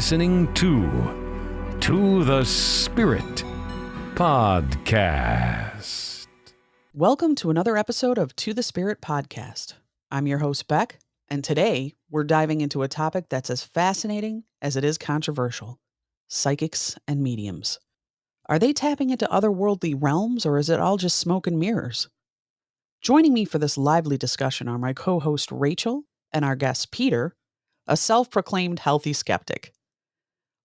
listening to the Spirit Podcast. Welcome to another episode of To the Spirit Podcast. I'm your host, Beck, and today we're diving into a topic that's as fascinating as it is controversial: psychics and mediums. Are they tapping into otherworldly realms, or is it all just smoke and mirrors? Joining me for this lively discussion are my co-host Rachel and our guest Peter, a self-proclaimed healthy skeptic.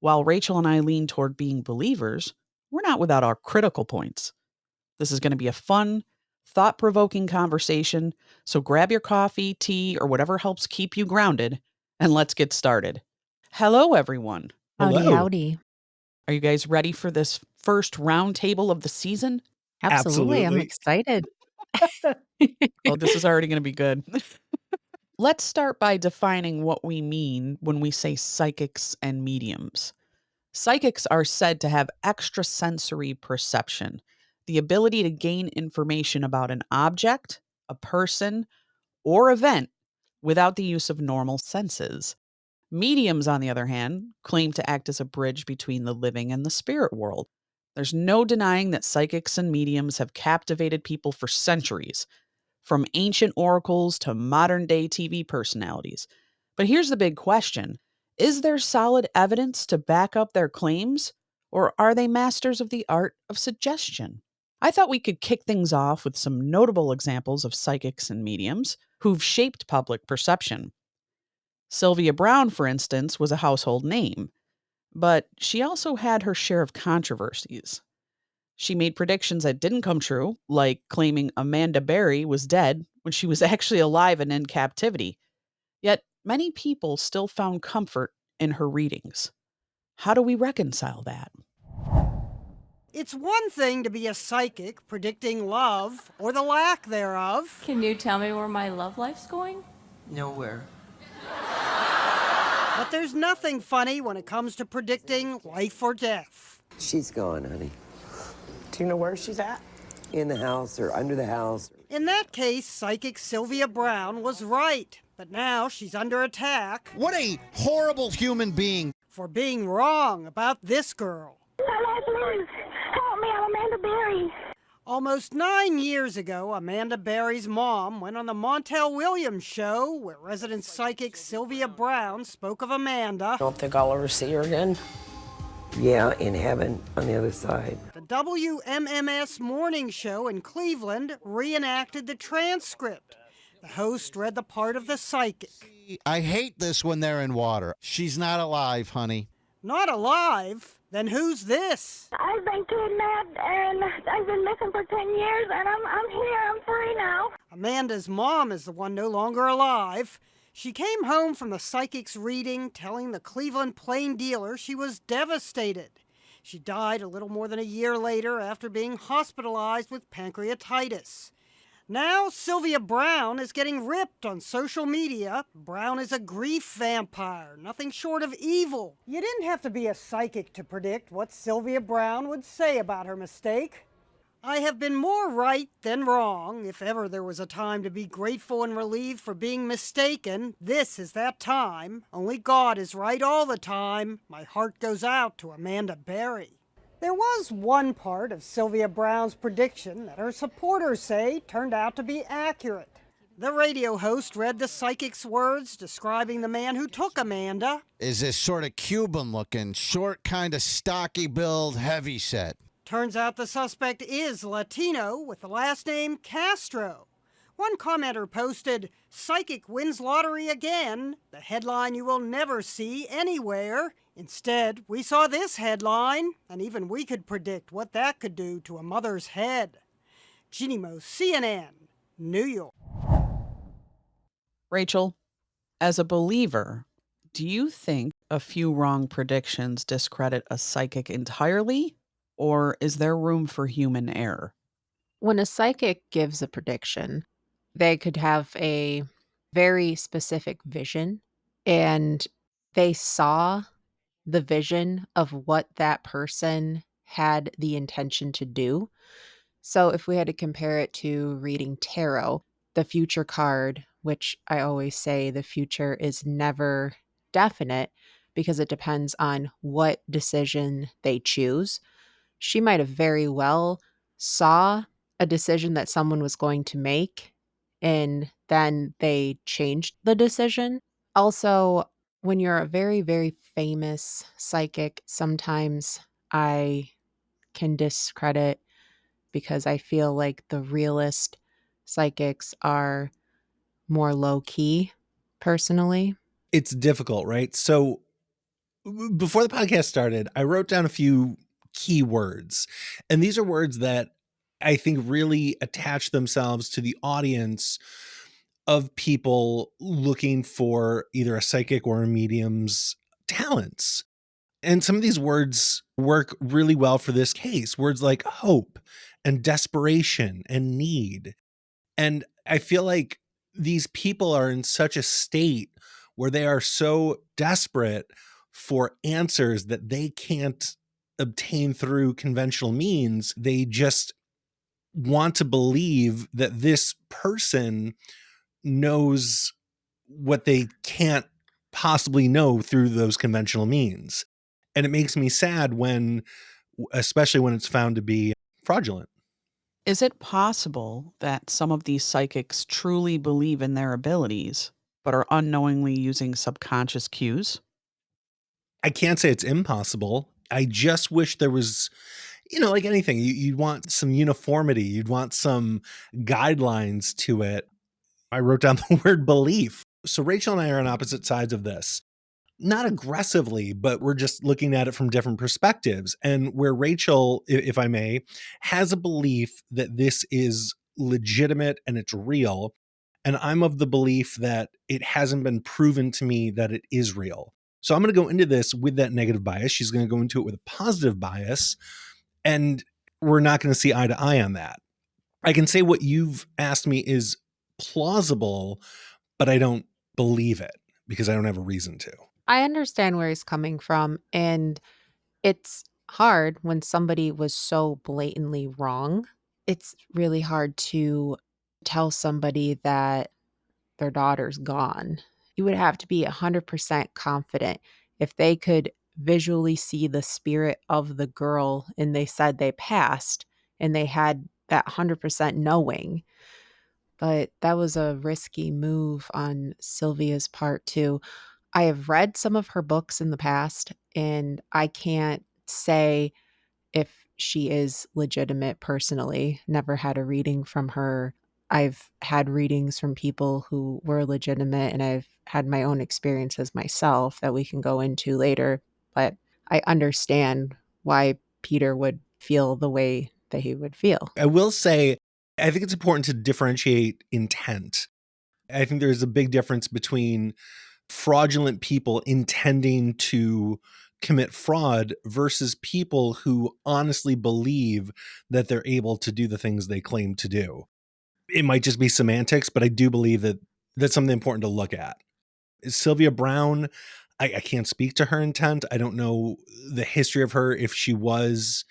While Rachel and I lean toward being believers, we're not without our critical points. This is going to be a fun, thought-provoking conversation, so grab your coffee, tea, or whatever helps keep you grounded, and let's get started. Hello, everyone. Howdy, Hello. howdy. Are you guys ready for this first round table of the season? Absolutely. I'm excited. Oh, this is already going to be good. Let's start by defining what we mean when we say psychics and mediums. Psychics are said to have extrasensory perception, the ability to gain information about an object, a person, or event without the use of normal senses. Mediums, on the other hand, claim to act as a bridge between the living and the spirit world. There's no denying that psychics and mediums have captivated people for centuries, from ancient oracles to modern-day TV personalities. But here's the big question. Is there solid evidence to back up their claims, or are they masters of the art of suggestion? I thought we could kick things off with some notable examples of psychics and mediums who've shaped public perception. Sylvia Browne, for instance, was a household name, but she also had her share of controversies. She made predictions that didn't come true, like claiming Amanda Berry was dead when she was actually alive and in captivity. Yet, many people still found comfort in her readings. How do we reconcile that? It's one thing to be a psychic predicting love or the lack thereof. Can you tell me where my love life's going? Nowhere. But there's nothing funny when it comes to predicting life or death. She's gone, honey. Do you know where she's at? In the house or under the house. In that case, psychic Sylvia Browne was right. But now she's under attack What a horrible human being. for being wrong about this girl. Help me, I'm Amanda Berry. Almost 9 years ago, Amanda Berry's mom went on the Montel Williams show where resident psychic Sylvia Browne spoke of Amanda. I don't think I'll ever see her again. Yeah, in heaven on the other side. The WMMS morning show in Cleveland reenacted the transcript. The host read the part of the psychic. I hate this when they're in water. She's not alive, honey. Not alive? Then who's this? I've been kidnapped and I've been missing for 10 years and I'm here, I'm free now. Amanda's mom is the one no longer alive. She came home from the psychic's reading telling the Cleveland Plain dealer she was devastated. She died a little more than a year later after being hospitalized with pancreatitis. Now Sylvia Browne is getting ripped on social media. Browne is a grief vampire, nothing short of evil. You didn't have to be a psychic to predict what Sylvia Browne would say about her mistake. I have been more right than wrong. If ever there was a time to be grateful and relieved for being mistaken, this is that time. Only God is right all the time. My heart goes out to Amanda Berry. There was one part of Sylvia Browne's prediction that her supporters say turned out to be accurate. The radio host read the psychic's words describing the man who took Amanda. Is this sort of Cuban looking, short, kind of stocky build, heavy set. Turns out the suspect is Latino with the last name Castro. One commenter posted, "Psychic wins lottery again, the headline you will never see anywhere." Instead, we saw this headline, and even we could predict what that could do to a mother's head. Jeannie Mo, CNN, New York. Rachel, as a believer, do you think a few wrong predictions discredit a psychic entirely, or is there room for human error? When a psychic gives a prediction, they could have a very specific vision and they saw the vision of what that person had the intention to do. So if we had to compare it to reading tarot, the future card, which I always say the future is never definite, because it depends on what decision they choose. She might have very well saw a decision that someone was going to make, and then they changed the decision. Also, when you're a very, very famous psychic, sometimes I can discredit because I feel like the realist psychics are more low key, personally. It's difficult, right? So before the podcast started, I wrote down a few key words, and these are words that I think really attach themselves to the audience of people looking for either a psychic or a medium's talents. And some of these words work really well for this case. Words like hope and desperation and need. And I feel like these people are in such a state where they are so desperate for answers that they can't obtain through conventional means. They just want to believe that this person knows what they can't possibly know through those conventional means. And it makes me sad when, especially when it's found to be fraudulent. Is it possible that some of these psychics truly believe in their abilities, but are unknowingly using subconscious cues? I can't say it's impossible. I just wish there was, like anything, you'd want some uniformity. You'd want some guidelines to it. I wrote down the word belief. So Rachel and I are on opposite sides of this. Not aggressively, but we're just looking at it from different perspectives. And where Rachel, if I may, has a belief that this is legitimate and it's real. And I'm of the belief that it hasn't been proven to me that it is real. So I'm going to go into this with that negative bias. She's going to go into it with a positive bias. And we're not going to see eye to eye on that. I can say what you've asked me is plausible, but I don't believe it because I don't have a reason to. I understand where he's coming from, and it's hard when somebody was so blatantly wrong. It's really hard to tell somebody that their daughter's gone. You would have to be 100% confident. If they could visually see the spirit of the girl and they said they passed and they had that 100% knowing. But that was a risky move on Sylvia's part too. I have read some of her books in the past, and I can't say if she is legitimate personally. Never had a reading from her. I've had readings from people who were legitimate, and I've had my own experiences myself that we can go into later. But I understand why Peter would feel the way that he would feel. I will say, I think it's important to differentiate intent. I think there's a big difference between fraudulent people intending to commit fraud versus people who honestly believe that they're able to do the things they claim to do. It might just be semantics, but I do believe that that's something important to look at. Sylvia Browne, I can't speak to her intent. I don't know the history of her, if she was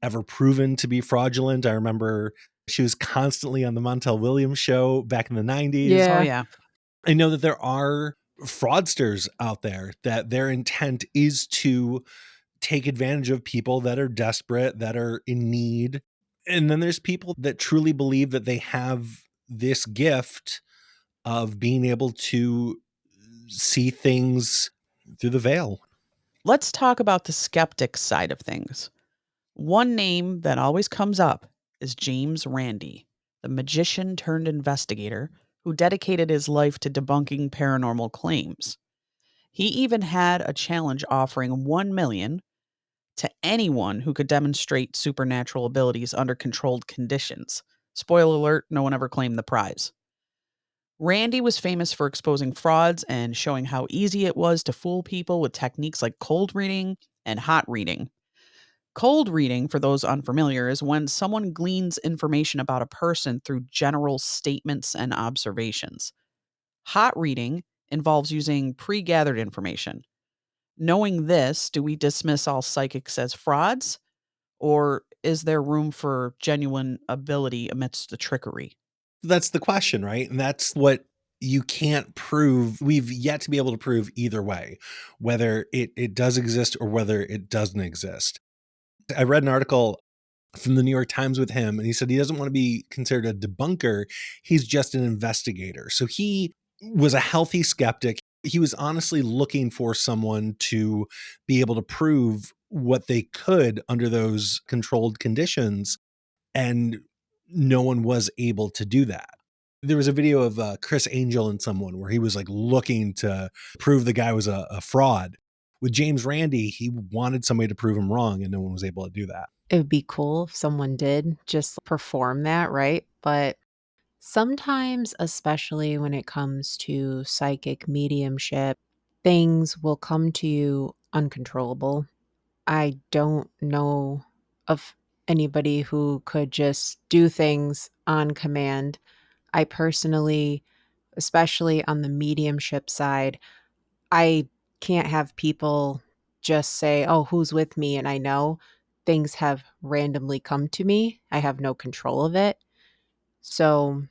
ever proven to be fraudulent. I remember she was constantly on the Montel Williams show back in the 90s. Oh, yeah. I know that there are fraudsters out there that their intent is to take advantage of people that are desperate, that are in need. And then there's people that truly believe that they have this gift of being able to see things through the veil. Let's talk about the skeptic side of things. One name that always comes up is James Randi, the magician turned investigator who dedicated his life to debunking paranormal claims. He even had a challenge offering $1 million to anyone who could demonstrate supernatural abilities under controlled conditions. Spoiler alert, no one ever claimed the prize. Randi was famous for exposing frauds and showing how easy it was to fool people with techniques like cold reading and hot reading. Cold reading, for those unfamiliar, is when someone gleans information about a person through general statements and observations. Hot reading involves using pre-gathered information. Knowing this, do we dismiss all psychics as frauds? Or is there room for genuine ability amidst the trickery? That's the question, right? And that's what you can't prove, we've yet to be able to prove either way, whether it does exist or whether it doesn't exist. I read an article from the New York Times with him, and he said he doesn't want to be considered a debunker. He's just an investigator. So he was a healthy skeptic. He was honestly looking for someone to be able to prove what they could under those controlled conditions, and no one was able to do that. There was a video of Chris Angel and someone where he was like looking to prove the guy was a fraud. With James Randi, he wanted somebody to prove him wrong, and no one was able to do that. It would be cool if someone did just perform that, right? But sometimes, especially when it comes to psychic mediumship, things will come to you uncontrollable. I don't know of anybody who could just do things on command. I personally, especially on the mediumship side, I can't have people just say, "Oh, who's with me?" And I know things have randomly come to me. I have no control of it. So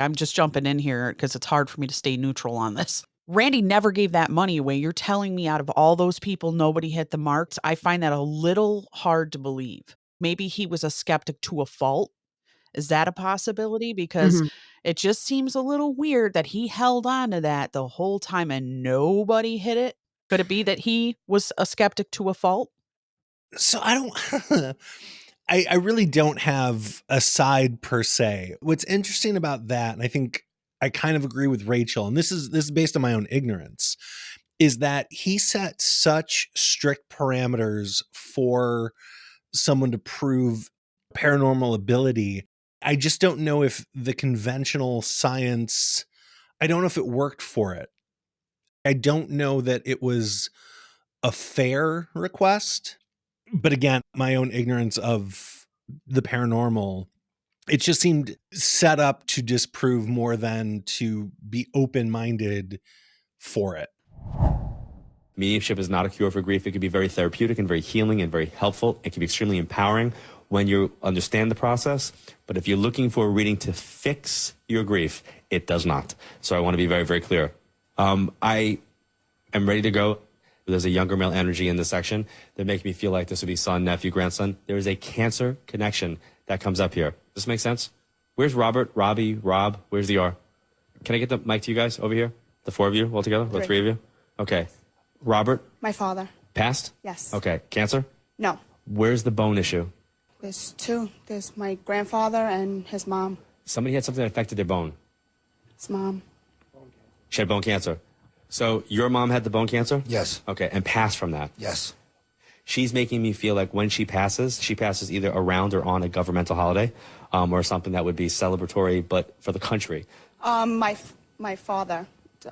I'm just jumping in here because it's hard for me to stay neutral on this. Randy never gave that money away. You're telling me out of all those people, nobody hit the marks? I find that a little hard to believe. Maybe he was a skeptic to a fault. Is that a possibility? Because it just seems a little weird that he held on to that the whole time and nobody hit it. Could it be that he was a skeptic to a fault? So I don't, I really don't have a side per se. What's interesting about that, and I think I kind of agree with Rachel, and this is based on my own ignorance, is that he set such strict parameters for someone to prove paranormal ability. I just don't know if the conventional science, I don't know if it worked for it. I don't know that it was a fair request. But again, my own ignorance of the paranormal, it just seemed set up to disprove more than to be open-minded for it. Mediumship is not a cure for grief. It can be very therapeutic and very healing and very helpful. It can be extremely empowering when you understand the process. But if you're looking for a reading to fix your grief, it does not. So I want to be very, very clear. I am ready to go. There's a younger male energy in this section that makes me feel like this would be son, nephew, grandson. There is a Cancer connection that comes up here. Does this make sense? Where's Robert, Robbie, Rob? Where's the R? Can I get the mic to you guys over here? The four of you all together? The three of you? Okay. Robert? My father. Passed? Yes. Okay. Cancer? No. Where's the bone issue? There's two. There's my grandfather and his mom. Somebody had something that affected their bone. His mom. She had bone cancer. So your mom had the bone cancer? Yes. Okay, and passed from that? Yes. She's making me feel like when she passes either around or on a governmental holiday, or something that would be celebratory, but for the country. My father.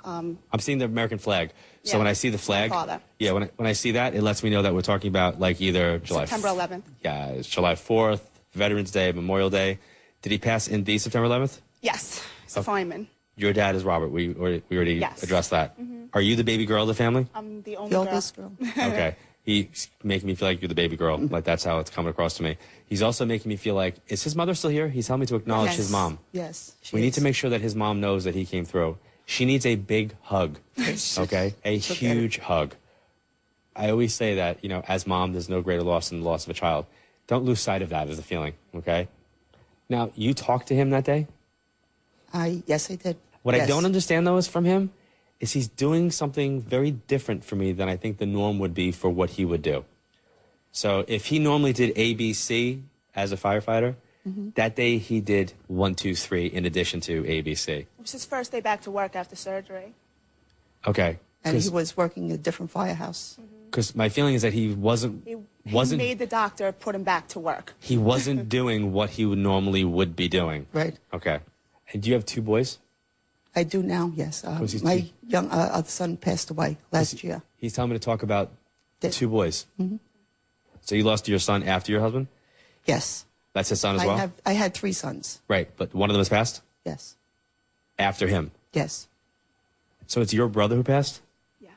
I'm seeing the American flag. So Yeah, when I see the flag, my father. yeah, when I see that, it lets me know that we're talking about like either July September 11th. Yeah, it's July 4th, Veterans Day, Memorial Day. Did he pass in the September 11th? Yes. He's a fireman. Your dad is Robert. We already Yes. addressed that. Are you the baby girl of the family? I'm the only oldest girl. Okay. He's making me feel like you're the baby girl. Like that's how it's coming across to me. He's also making me feel like, is his mother still here? He's telling me to acknowledge Yes. his mom. Yes. We need to make sure that his mom knows that he came through. She needs a big hug. Okay? A huge hug. I always say that, as mom, there's no greater loss than the loss of a child. Don't lose sight of that as a feeling. Okay? Now, you talked to him that day? Yes, I did. What I Yes. don't understand, though, is from him, is he's doing something very different for me than I think the norm would be for what he would do. So if he normally did ABC as a firefighter, that day he did 1, 2, 3 in addition to ABC. It was his first day back to work after surgery. Okay. And he was working in a different firehouse. Because my feeling is that he He made the doctor put him back to work. he wasn't doing what he would be doing. Right. Okay. And do you have 2 boys? I do now, yes. he's My too- young other son passed away last year. He's telling me to talk about the Did- 2 boys. So you lost your son after your husband? Yes. That's his son as well? I had 3 sons. Right, but one of them has passed? Yes. After him? Yes. So it's your brother who passed? Yeah.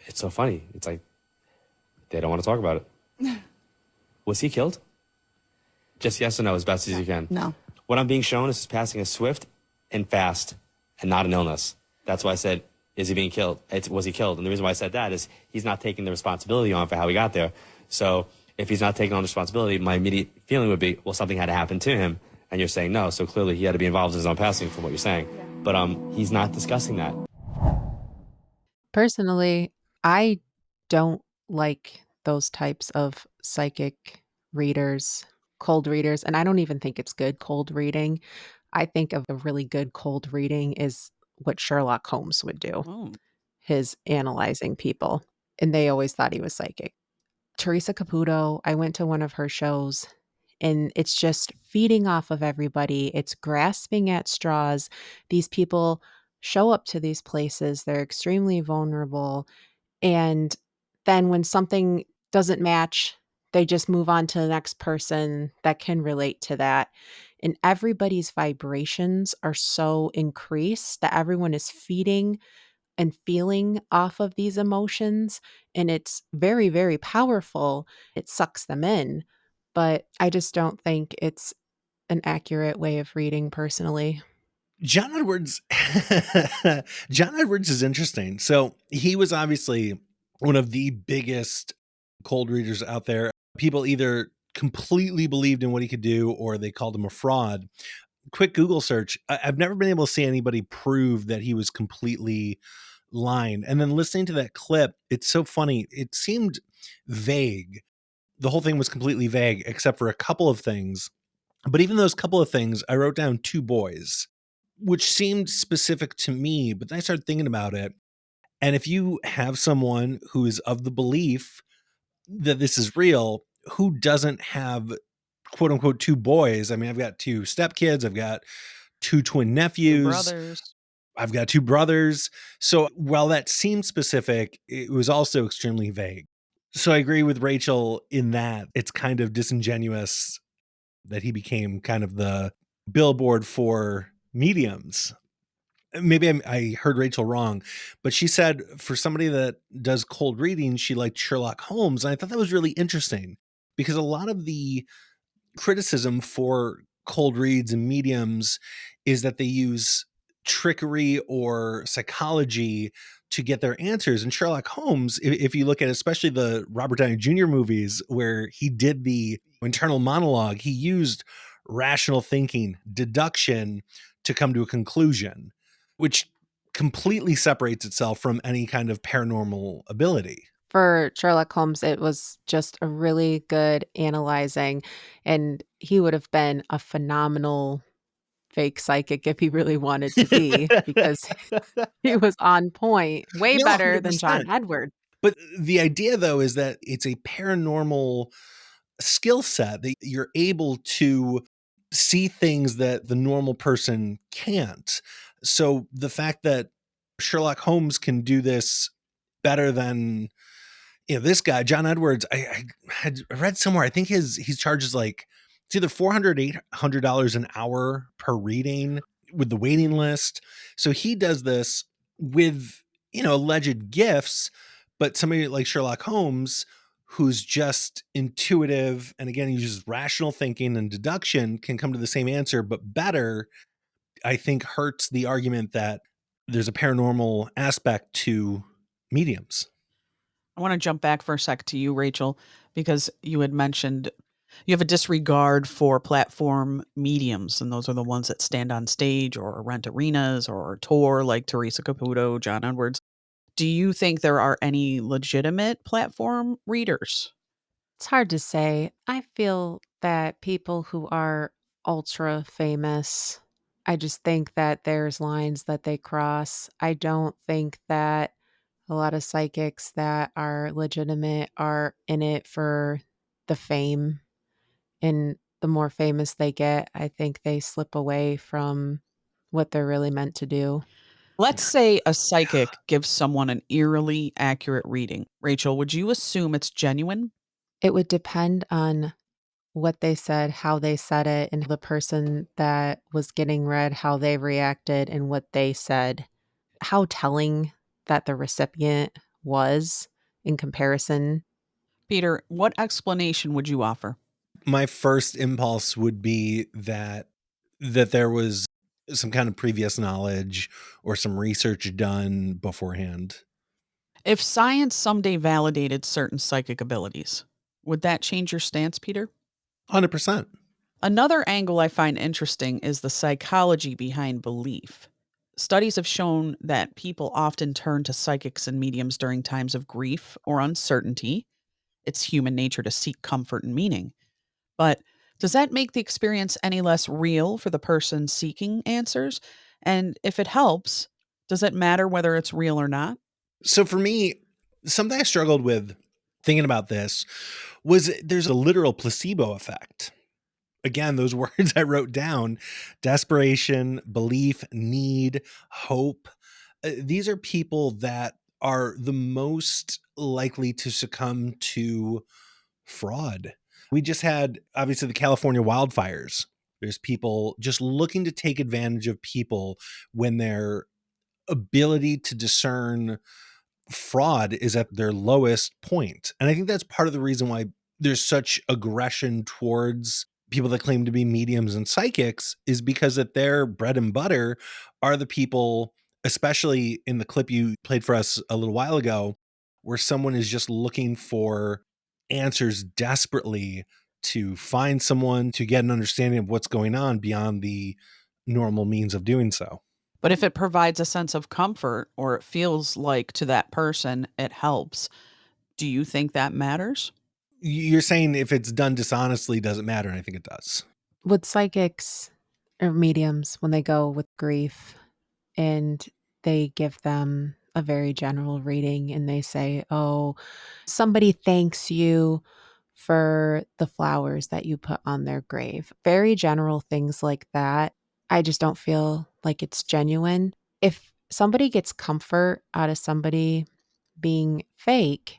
It's so funny. It's like, they don't want to talk about it. Was he killed? Just yes or no, as best as you can. No. What I'm being shown is his passing is swift and fast and not an illness. That's why I said, is he being killed? Was he killed? And the reason why I said that is he's not taking the responsibility on for how he got there. So if he's not taking on responsibility, my immediate feeling would be, well, something had to happen to him. And you're saying no. So clearly he had to be involved in his own passing from what you're saying. But he's not discussing that. Personally, I don't like those types of psychic readers, cold readers, and I don't even think it's good cold reading. I think of a really good cold reading is what Sherlock Holmes would do, Oh. his analyzing people, and they always thought he was psychic. Teresa Caputo, I went to one of her shows, and it's just feeding off of everybody. It's grasping at straws. These people show up to these places, they're extremely vulnerable, and then when something doesn't match, they just move on to the next person that can relate to that. And everybody's vibrations are so increased that everyone is feeding and feeling off of these emotions. And it's very, very powerful. It sucks them in. But I just don't think it's an accurate way of reading personally. John Edwards, John Edwards is interesting. So he was obviously one of the biggest cold readers out there. People either completely believed in what he could do or they called him a fraud. Quick Google search. I've never been able to see anybody prove that he was completely lying. And then listening to that clip, it's so funny. It seemed vague. The whole thing was completely vague, except for a couple of things. But even those couple of things, I wrote down 2 boys, which seemed specific to me. But then I started thinking about it. And if you have someone who is of the belief that this is real, who doesn't have quote unquote 2 boys? I mean, I've got 2 stepkids. I've got 2 twin nephews. 2 brothers. I've got 2 brothers. So while that seemed specific, it was also extremely vague. So I agree with Rachel in that it's kind of disingenuous that he became kind of the billboard for mediums. Maybe I heard Rachel wrong, but she said for somebody that does cold reading, she liked Sherlock Holmes. And I thought that was really interesting because a lot of the criticism for cold reads and mediums is that they use trickery or psychology to get their answers. And Sherlock Holmes, if you look at especially the Robert Downey Jr. movies where he did the internal monologue, he used rational thinking, deduction to come to a conclusion, which completely separates itself from any kind of paranormal ability. For Sherlock Holmes, it was just a really good analyzing, and he would have been a phenomenal fake psychic if he really wanted to be, because he was on point, way No, better than John 100%. Edward. But the idea, though, is that it's a paranormal skill set that you're able to see things that the normal person can't. So the fact that Sherlock Holmes can do this better than this guy, John Edwards, I had read somewhere, I think he charges like it's either $400, $800 an hour per reading with the waiting list. So he does this with, alleged gifts, but somebody like Sherlock Holmes, who's just intuitive and again uses rational thinking and deduction, can come to the same answer, but better, I think hurts the argument that there's a paranormal aspect to mediums. I want to jump back for a sec to you, Rachel, because you had mentioned you have a disregard for platform mediums, and those are the ones that stand on stage or rent arenas or tour, like Teresa Caputo, John Edwards. Do you think there are any legitimate platform readers? It's hard to say. I feel that people who are ultra famous, I just think that there's lines that they cross. I don't think that a lot of psychics that are legitimate are in it for the fame. And the more famous they get, I think they slip away from what they're really meant to do. Let's say a psychic gives someone an eerily accurate reading. Rachel, would you assume it's genuine? It would depend on what they said, how they said it, and the person that was getting read, how they reacted and what they said. How telling that the recipient was in comparison. Peter, what explanation would you offer? My first impulse would be that there was some kind of previous knowledge or some research done beforehand. If science someday validated certain psychic abilities, would that change your stance, Peter? 100%. Another angle I find interesting is the psychology behind belief. Studies have shown that people often turn to psychics and mediums during times of grief or uncertainty. It's human nature to seek comfort and meaning. But does that make the experience any less real for the person seeking answers? And if it helps, does it matter whether it's real or not? So for me, something I struggled with thinking about this was there's a literal placebo effect. Again, those words I wrote down: desperation, belief, need, hope. These are people that are the most likely to succumb to fraud. We just had, obviously, the California wildfires. There's people just looking to take advantage of people when their ability to discern fraud is at their lowest point. And I think that's part of the reason why there's such aggression towards people that claim to be mediums and psychics, is because that their bread and butter are the people, especially in the clip you played for us a little while ago, where someone is just looking for answers desperately to find someone to get an understanding of what's going on beyond the normal means of doing so. But if it provides a sense of comfort, or it feels like to that person it helps, do you think that matters? You're saying if it's done dishonestly, doesn't matter, and I think it does. With psychics or mediums, when they go with grief and they give them a very general reading and they say, oh, somebody thanks you for the flowers that you put on their grave. Very general things like that. I just don't feel like it's genuine. If somebody gets comfort out of somebody being fake,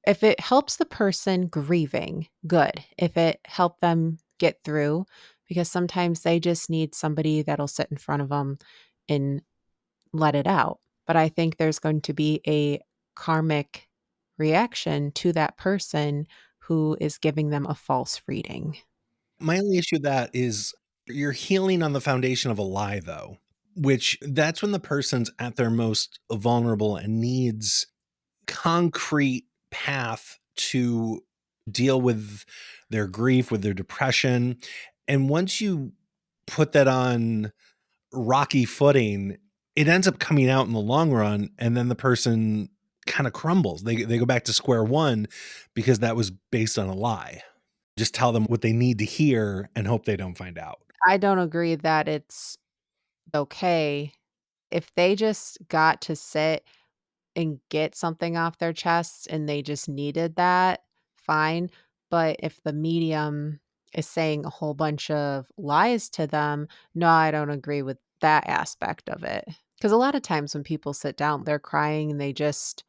if it helps the person grieving, good. If it helped them get through, because sometimes they just need somebody that'll sit in front of them and let it out. But I think there's going to be a karmic reaction to that person who is giving them a false reading. My only issue with that is you're healing on the foundation of a lie, though, which that's when the person's at their most vulnerable and needs concrete path to deal with their grief, with their depression. And once you put that on rocky footing, it ends up coming out in the long run, and then the person kind of crumbles. They go back to square one because that was based on a lie. Just tell them what they need to hear and hope they don't find out. I don't agree that it's okay. If they just got to sit and get something off their chest and they just needed that, fine. But if the medium is saying a whole bunch of lies to them, no, I don't agree with that aspect of it. Because a lot of times when people sit down, they're crying and they just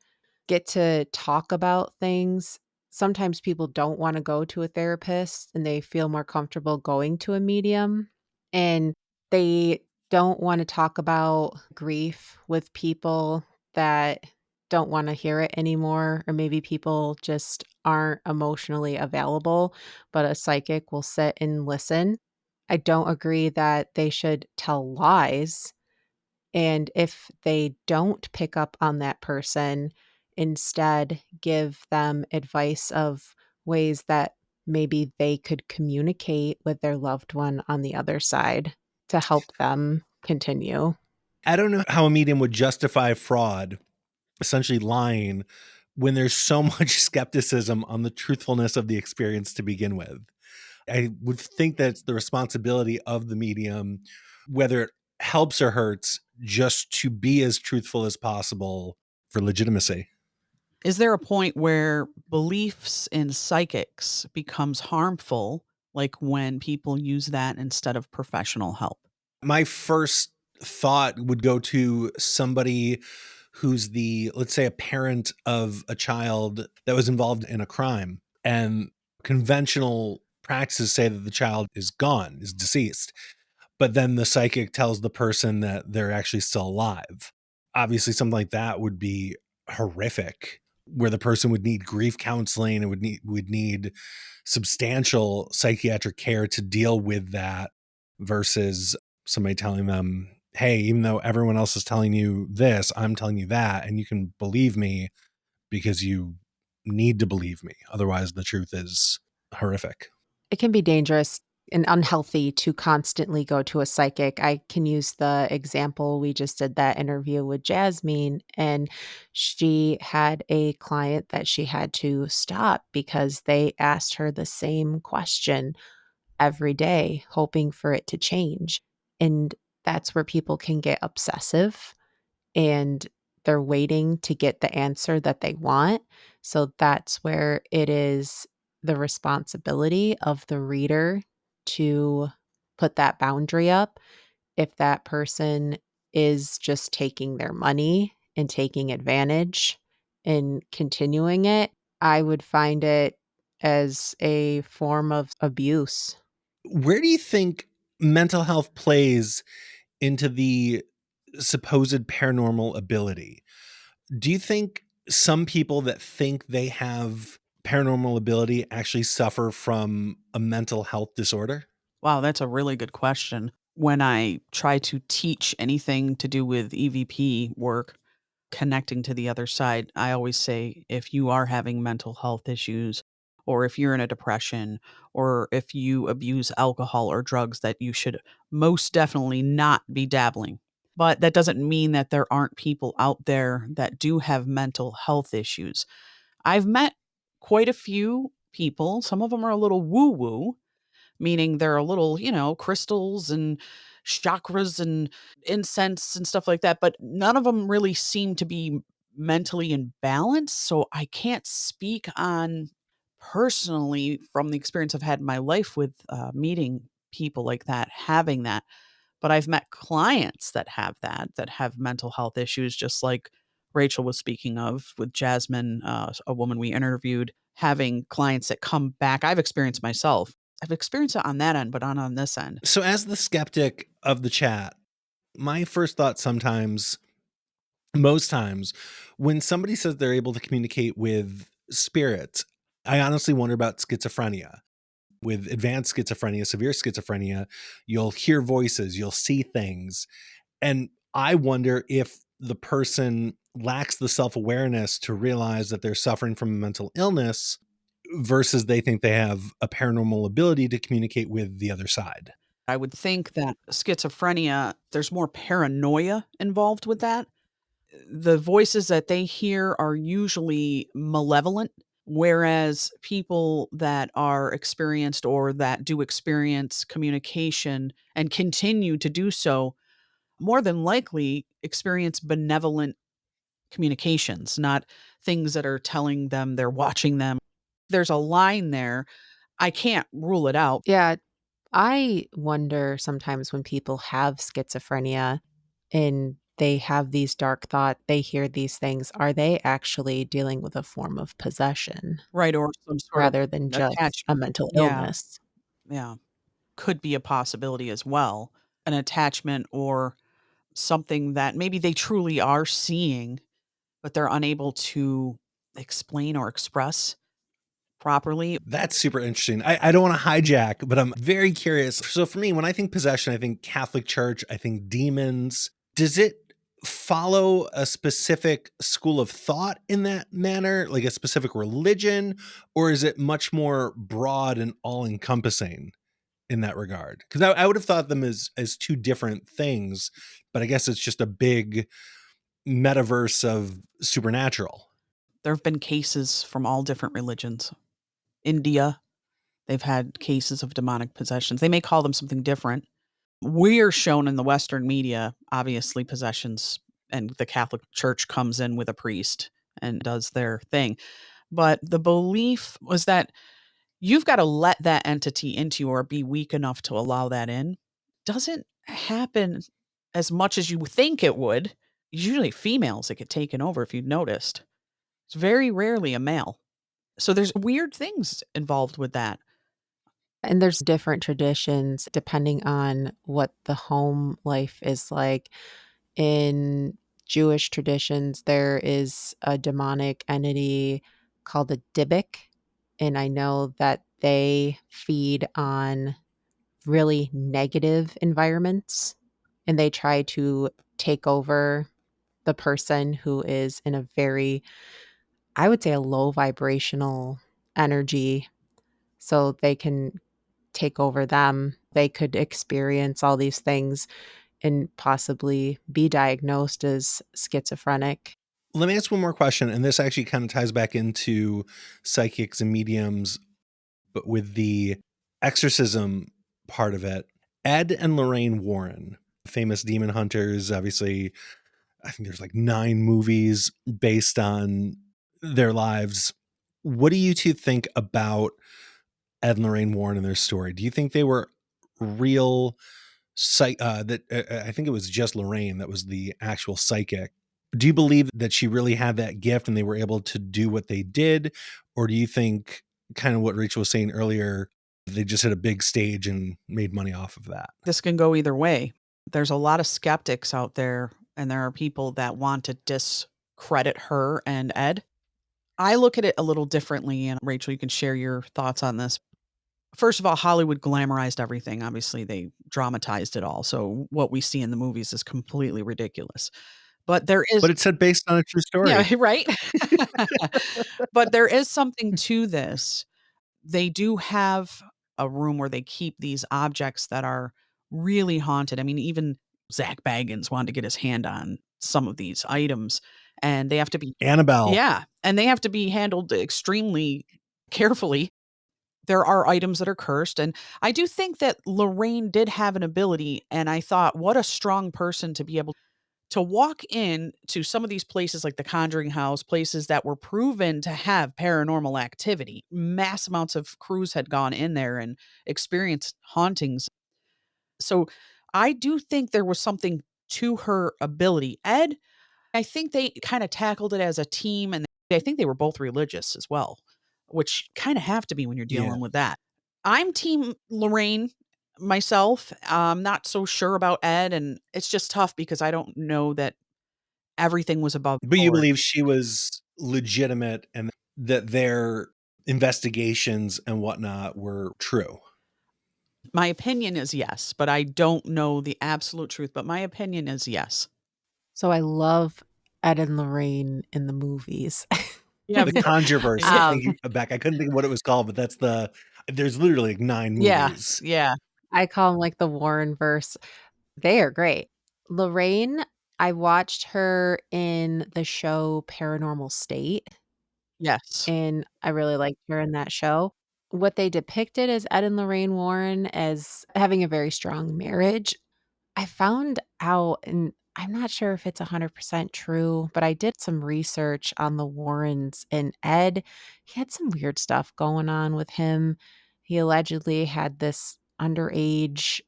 get to talk about things. Sometimes people don't want to go to a therapist and they feel more comfortable going to a medium, and they don't want to talk about grief with people that don't want to hear it anymore, or maybe people just aren't emotionally available, but a psychic will sit and listen. I don't agree that they should tell lies. And if they don't pick up on that person, instead give them advice of ways that maybe they could communicate with their loved one on the other side to help them continue. I don't know how a medium would justify fraud, essentially lying, when there's so much skepticism on the truthfulness of the experience to begin with. I would think that's the responsibility of the medium, whether it helps or hurts, just to be as truthful as possible for legitimacy. Is there a point where beliefs in psychics becomes harmful, like when people use that instead of professional help? My first thought would go to somebody who's let's say, a parent of a child that was involved in a crime, and conventional practices say that the child is gone, is deceased. But then the psychic tells the person that they're actually still alive. Obviously, something like that would be horrific, where the person would need grief counseling and would need substantial psychiatric care to deal with that, versus somebody telling them, hey, even though everyone else is telling you this, I'm telling you that, and you can believe me because you need to believe me. Otherwise, the truth is horrific. It can be dangerous and unhealthy to constantly go to a psychic. I can use the example, we just did that interview with Jasmine, and she had a client that she had to stop because they asked her the same question every day, hoping for it to change. And that's where people can get obsessive and they're waiting to get the answer that they want. So that's where it is the responsibility of the reader to put that boundary up. If that person is just taking their money and taking advantage and continuing it, I would find it as a form of abuse. Where do you think mental health plays into the supposed paranormal ability? Do you think some people that think they have paranormal ability actually suffer from a mental health disorder? Wow, that's a really good question. When I try to teach anything to do with EVP work, connecting to the other side, I always say if you are having mental health issues, or if you're in a depression, or if you abuse alcohol or drugs, that you should most definitely not be dabbling. But that doesn't mean that there aren't people out there that do have mental health issues. I've met quite a few people. Some of them are a little woo woo, meaning they're a little, crystals and chakras and incense and stuff like that, but none of them really seem to be mentally in balance. So I can't speak on personally from the experience I've had in my life with meeting people like that, having that. But I've met clients that have mental health issues, just like Rachel was speaking of with Jasmine, a woman we interviewed, having clients that come back. I've experienced myself. I've experienced it on that end, but not on this end. So, as the skeptic of the chat, my first thought sometimes, most times, when somebody says they're able to communicate with spirits, I honestly wonder about schizophrenia. With advanced schizophrenia, severe schizophrenia, you'll hear voices, you'll see things. And I wonder if the person lacks the self-awareness to realize that they're suffering from a mental illness versus they think they have a paranormal ability to communicate with the other side. I would think that schizophrenia, there's more paranoia involved with that. The voices that they hear are usually malevolent, whereas people that are experienced or that do experience communication and continue to do so, more than likely experience benevolent communications, not things that are telling them they're watching them. There's a line there. I can't rule it out. Yeah, I wonder sometimes when people have schizophrenia and they have these dark thoughts, they hear these things, are they actually dealing with a form of possession Right, or some sort of rather than just a attachment. mental Yeah, illness? yeah. Could be a possibility as well. An attachment or something that maybe they truly are seeing, but they're unable to explain or express properly. That's super interesting. I don't want to hijack, but I'm very curious. So for me, when I think possession, I think Catholic Church, I think demons. Does it follow a specific school of thought in that manner, like a specific religion, or is it much more broad and all-encompassing in that regard? Because I would have thought them as two different things, but I guess it's just a big metaverse of supernatural. There have been cases from all different religions. India, they've had cases of demonic possessions. They may call them something different. We're shown in the Western media, obviously, possessions, and the Catholic Church comes in with a priest and does their thing. But the belief was that you've got to let that entity into you or be weak enough to allow that in. Doesn't happen as much as you think it would. Usually females that get taken over, if you've noticed. It's very rarely a male. So there's weird things involved with that. And there's different traditions depending on what the home life is like. In Jewish traditions, there is a demonic entity called a dibbick, and I know that they feed on really negative environments and they try to take over the person who is in a very, I would say, a low vibrational energy so they can take over them. They could experience all these things and possibly be diagnosed as schizophrenic. Let me ask one more question, and this actually kind of ties back into psychics and mediums, but with the exorcism part of it. Ed and Lorraine Warren, famous demon hunters, obviously, I think there's like 9 movies based on their lives. What do you two think about Ed and Lorraine Warren and their story? Do you think they were real I think it was just Lorraine that was the actual psychic. Do you believe that she really had that gift and they were able to do what they did? Or do you think, kind of what Rachel was saying earlier, they just hit a big stage and made money off of that? This can go either way. There's a lot of skeptics out there, and there are people that want to discredit her and Ed. I look at it a little differently, and Rachel, you can share your thoughts on this. First of all, Hollywood glamorized everything. Obviously, they dramatized it all. So what we see in the movies is completely ridiculous. But there is, But it said based on a true story. yeah, right. But there is something to this. They do have a room where they keep these objects that are really haunted. I mean, even Zach Baggins wanted to get his hand on some of these items, and they have to be Annabelle. Yeah, and they have to be handled extremely carefully. There are items that are cursed, and I do think that Lorraine did have an ability, and I thought, what a strong person to be able to walk in to some of these places like the Conjuring House, places that were proven to have paranormal activity. Mass amounts of crews had gone in there and experienced hauntings. So I do think there was something to her ability. Ed, I think they kind of tackled it as a team, and I think they were both religious as well, which kind of have to be when you're dealing with that. I'm team Lorraine myself. I'm not so sure about Ed, and it's just tough because I don't know that everything was above But you board. believe she was legitimate and that their investigations and whatnot were true? My opinion is yes, but I don't know the absolute truth, but my opinion is yes. So I love Ed and Lorraine in the movies. Yeah, The Conjureverse. Um, Thank you, Beck. I couldn't think of what it was called, but that's there's literally like 9 Yeah, movies. yeah. I call them like the Warren verse. They are great. Lorraine, I watched her in the show Paranormal State, Yes. and I really liked her in that show. What they depicted as Ed and Lorraine Warren as having a very strong marriage, I found out, and I'm not sure if it's 100% true, but I did some research on the Warrens, and Ed, he had some weird stuff going on with him. He allegedly had this underage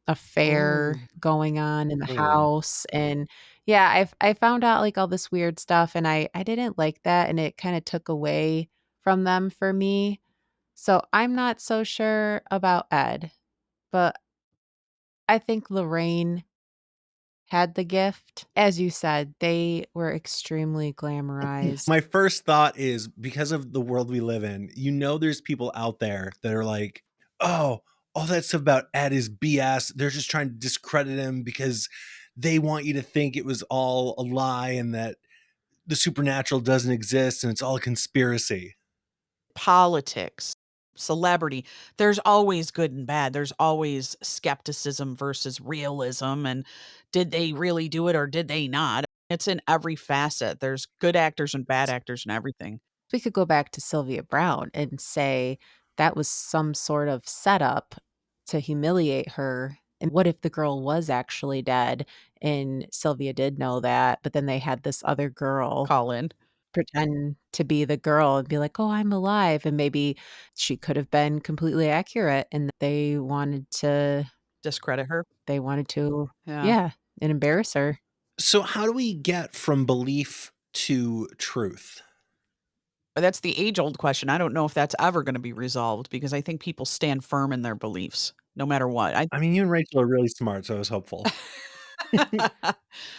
affair Ooh. going on in the Ooh. house. And yeah, I found out like all this weird stuff, and I didn't like that, and it kind of took away from them for me. So I'm not so sure about Ed, but I think Lorraine had the gift. As you said, they were extremely glamorized. My first thought is, because of the world we live in, there's people out there that are like, oh, all that stuff about Ed is BS. They're just trying to discredit him because they want you to think it was all a lie and that the supernatural doesn't exist and it's all a conspiracy. Politics, celebrity, there's always good and bad. There's always skepticism versus realism, and did they really do it or did they not? It's in every facet. There's good actors and bad actors and everything. We could go back to Sylvia Browne and say that was some sort of setup to humiliate her. And what if the girl was actually dead and Sylvia did know that, but then they had this other girl Call in. pretend to be the girl and be like, "Oh, I'm alive." And maybe she could have been completely accurate and they wanted to Discredit her. Yeah, Yeah. and embarrass her. So how do we get from belief to truth? That's the age-old question. I don't know if that's ever gonna be resolved because I think people stand firm in their beliefs no matter what. I mean, you and Rachel are really smart, so I was hopeful.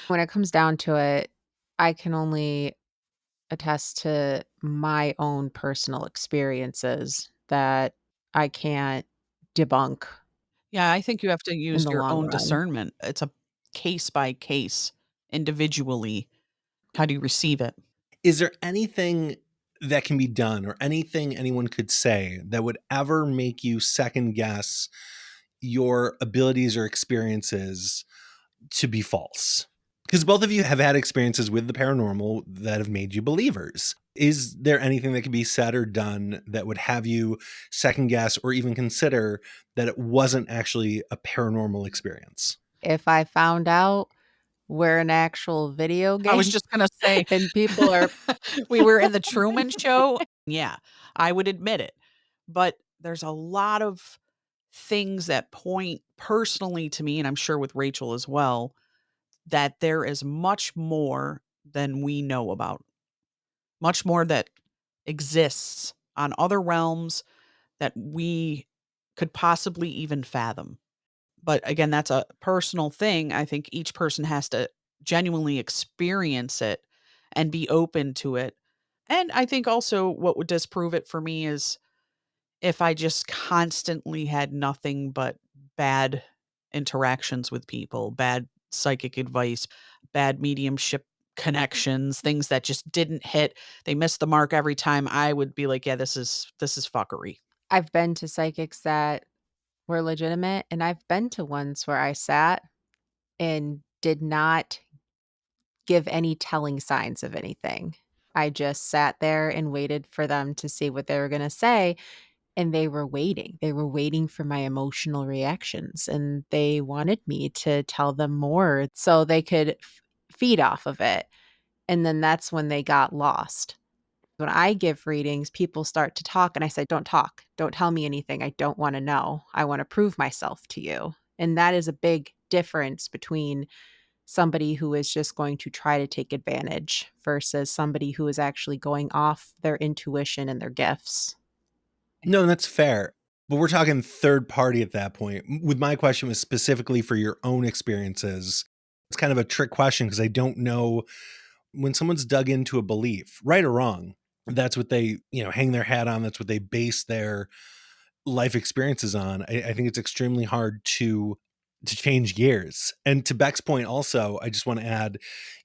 When it comes down to it, I can only attest to my own personal experiences that I can't debunk. Yeah, I think you have to use the your long own run. discernment. It's a case by case, individually. How do you receive it? Is there anything that can be done or anything anyone could say that would ever make you second guess your abilities or experiences to be false? Because both of you have had experiences with the paranormal that have made you believers. Is there anything that can be said or done that would have you second guess or even consider that it wasn't actually a paranormal experience? If I found out we're an actual video game I was just gonna say, and people are we were in the Truman Show. Yeah, I would admit it. But there's a lot of things that point personally to me, and I'm sure with Rachel as well, that there is much more than we know about. Much more that exists on other realms that we could possibly even fathom. But again, that's a personal thing. I think each person has to genuinely experience it and be open to it. And I think also what would disprove it for me is if I just constantly had nothing but bad interactions with people, bad psychic advice, bad mediumship connections, things that just didn't hit. They missed the mark every time. I would be like, yeah, this is fuckery. I've been to psychics that were legitimate, and I've been to ones where I sat and did not give any telling signs of anything. I just sat there and waited for them to see what they were going to say. And they were waiting. They were waiting for my emotional reactions. And they wanted me to tell them more so they could feed off of it. And then that's when they got lost. When I give readings, people start to talk. And I say, don't talk. Don't tell me anything. I don't want to know. I want to prove myself to you. And that is a big difference between somebody who is just going to try to take advantage versus somebody who is actually going off their intuition and their gifts. No, that's fair. But we're talking third party at that point. With my question was specifically for your own experiences. It's kind of a trick question because I don't know when someone's dug into a belief, right or wrong, that's what they, hang their hat on. That's what they base their life experiences on. I think it's extremely hard to change gears. And to Beck's point also, I just want to add,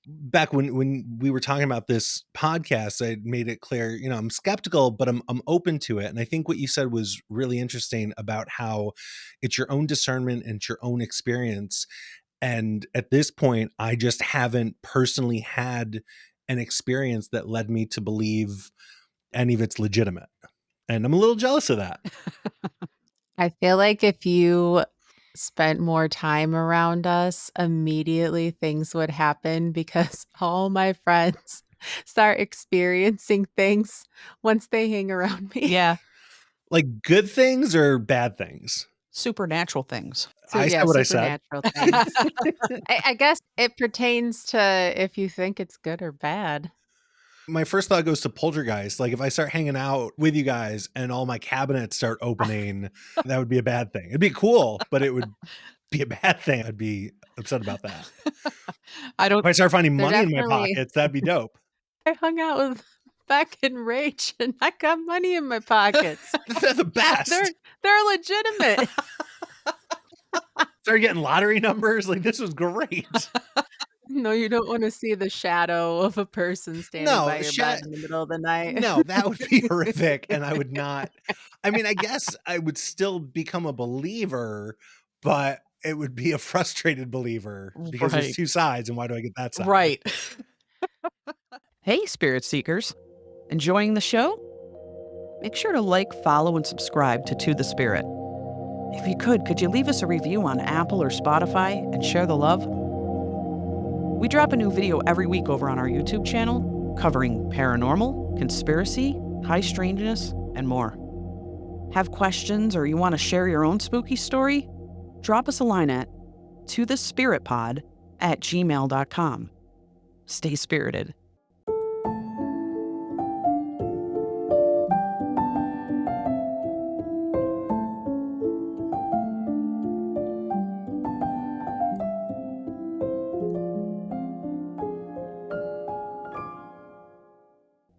Beck, when we were talking about this podcast, I made it clear, I'm skeptical, but I'm open to it. And I think what you said was really interesting about how it's your own discernment and it's your own experience. And at this point, I just haven't personally had an experience that led me to believe any of it's legitimate. And I'm a little jealous of that. I feel like if you spent more time around us, immediately things would happen because all my friends start experiencing things once they hang around me. Yeah. Like good things or bad things? Supernatural things. So, I yeah, said what I said. supernatural things. I guess it pertains to if you think it's good or bad. My first thought goes to poltergeist. Like if I start hanging out with you guys and all my cabinets start opening, that would be a bad thing. It'd be cool, but it would be a bad thing. I'd be upset about that. If I start finding money in my pockets, that'd be dope. I hung out with Beck and Rach and I got money in my pockets. They're the best. They're legitimate. Started getting lottery numbers. Like this was great. No, you don't want to see the shadow of a person standing by your bed in the middle of the night. No, that would be horrific. And I would not. I mean, I guess I would still become a believer, but it would be a frustrated believer because there's two sides. And why do I get that side? Right. Hey, Spirit Seekers. Enjoying the show? Make sure to like, follow, and subscribe to the Spirit. If you could you leave us a review on Apple or Spotify and share the love? We drop a new video every week over on our YouTube channel covering paranormal, conspiracy, high strangeness, and more. Have questions or you want to share your own spooky story? Drop us a line at tothespiritpod@gmail.com. Stay spirited.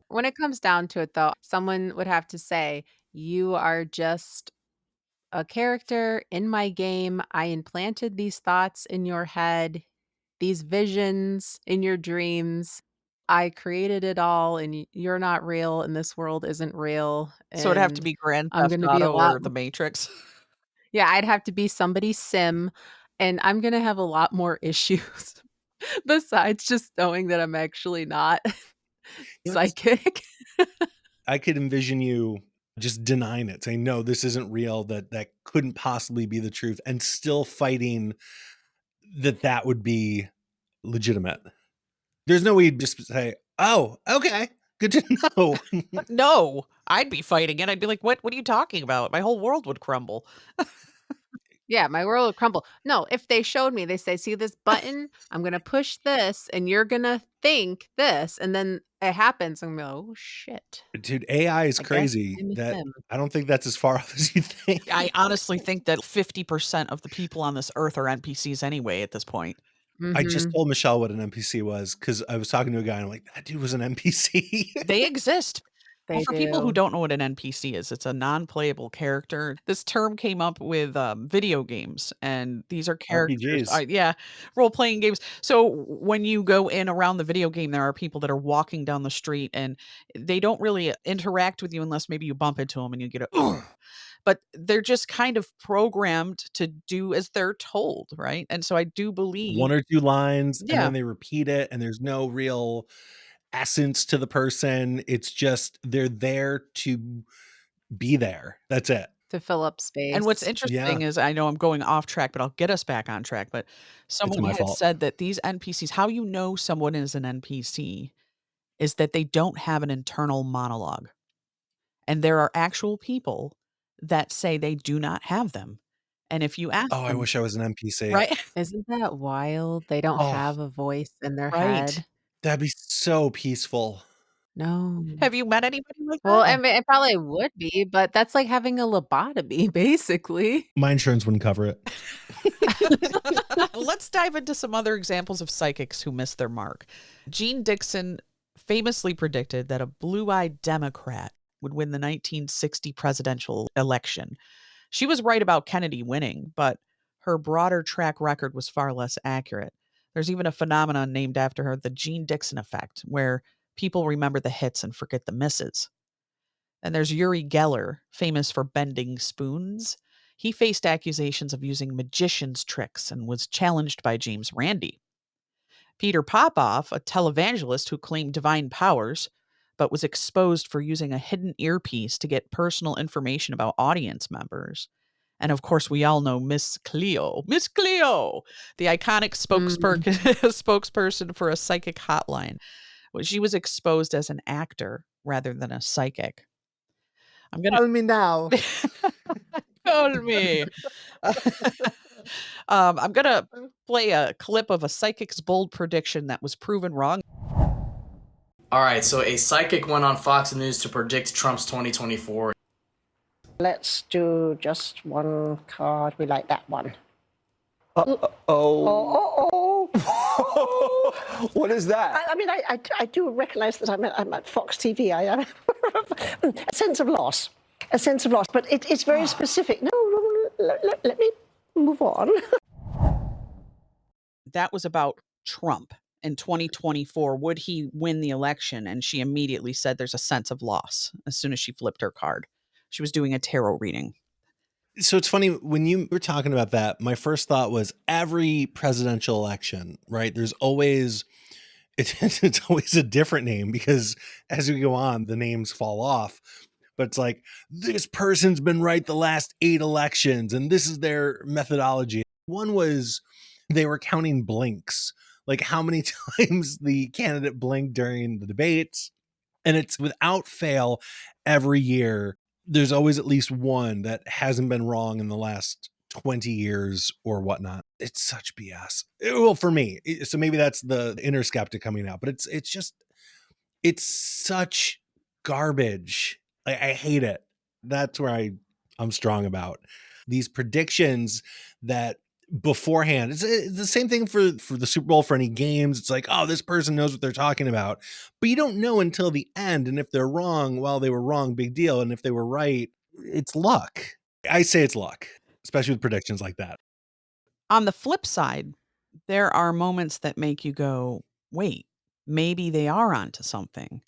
When it comes down to it, though, someone would have to say, you are just a character in my game. I implanted these thoughts in your head, these visions in your dreams. I created it all, and you're not real, and this world isn't real. So it'd have to And be Grand I'm Theft going to be a Auto lot. or The Matrix. Yeah, I'd have to be somebody's sim, and I'm going to have a lot more issues besides just knowing that I'm actually not psychic. I could envision you just denying it, saying, no, this isn't real, that couldn't possibly be the truth, and still fighting that would be legitimate. There's no way you'd just say, oh, okay, good to know. No, I'd be fighting it. I'd be like, what are you talking about? My whole world would crumble. Yeah, my world would crumble. No, if they showed me, they say, see this button? I'm going to push this and you're going to think this. And then it happens. I'm going to go, oh, shit. Dude, AI is I guess crazy. I'm a That sim. I don't think that's as far off as you think. I honestly think that 50% of the people on this earth are NPCs anyway at this point. I just Mhm. told Michelle what an NPC was because I was talking to a guy and I'm like, that dude was an NPC. They exist. Well, They for people who do. don't know what an NPC is, it's a non-playable character. This term came up with video games, and these are characters. RPGs. Role-playing games. So when you go in around the video game, there are people that are walking down the street, and they don't really interact with you unless maybe you bump into them and you get a. "Ugh." But they're just kind of programmed to do as they're told, right? And so I do believe. One or two lines, and Yeah. then they repeat it, and there's no real essence to the person. It's just they're there to be there. That's it. To fill up space. And what's interesting is, I know I'm going off track, but I'll get us back on track. But someone my had fault. said that these NPCs, how you know someone is an NPC is that they don't have an internal monologue. And there are actual people that say they do not have them. And if you ask Oh, I them, wish I was an NPC. right? Isn't that wild? They don't Oh. have a voice in their Right. head. That'd be so peaceful. No. Have you met anybody like Well, that? I mean, it probably would be, but that's like having a lobotomy, basically. My insurance wouldn't cover it. Let's dive into some other examples of psychics who missed their mark. Jean Dixon famously predicted that a blue-eyed Democrat would win the 1960 presidential election. She was right about Kennedy winning, but her broader track record was far less accurate. There's even a phenomenon named after her, the Jean Dixon effect, where people remember the hits and forget the misses. And there's Uri Geller, famous for bending spoons. He faced accusations of using magician's tricks and was challenged by James Randi. Peter Popoff, a televangelist who claimed divine powers, but was exposed for using a hidden earpiece to get personal information about audience members. And of course, we all know Miss Cleo, the iconic spokesperson for a psychic hotline. Well, she was exposed as an actor rather than a psychic. Tell me now. Tell me. I'm going to play a clip of a psychic's bold prediction that was proven wrong. All right, so a psychic went on Fox News to predict Trump's 2024. Let's do just one card. We like that one. What is that? I mean, I do recognize that I'm at Fox TV. I have a sense of loss. A sense of loss. But it's very specific. No, let me move on. That was about Trump in 2024. Would he win the election? And she immediately said there's a sense of loss as soon as she flipped her card. She was doing a tarot reading. So it's funny, when you were talking about that, my first thought was every presidential election, right? There's always, it's always a different name because as we go on, the names fall off. But it's like, this person's been right the last 8 elections, and this is their methodology. One was they were counting blinks, like how many times the candidate blinked during the debates. And it's without fail every year. There's always at least one that hasn't been wrong in the last 20 years or whatnot. It's such BS. Well, for me. So maybe that's the inner skeptic coming out, but it's such garbage. I hate it. That's where I'm strong about these predictions that beforehand. It's the same thing for the Super Bowl, for any games. It's like, oh, this person knows what they're talking about, but you don't know until the end. And if they're wrong, well, they were wrong, big deal. And if they were right, it's luck. I say it's luck, especially with predictions like that. On the flip side, there are moments that make you go, wait, maybe they are onto something.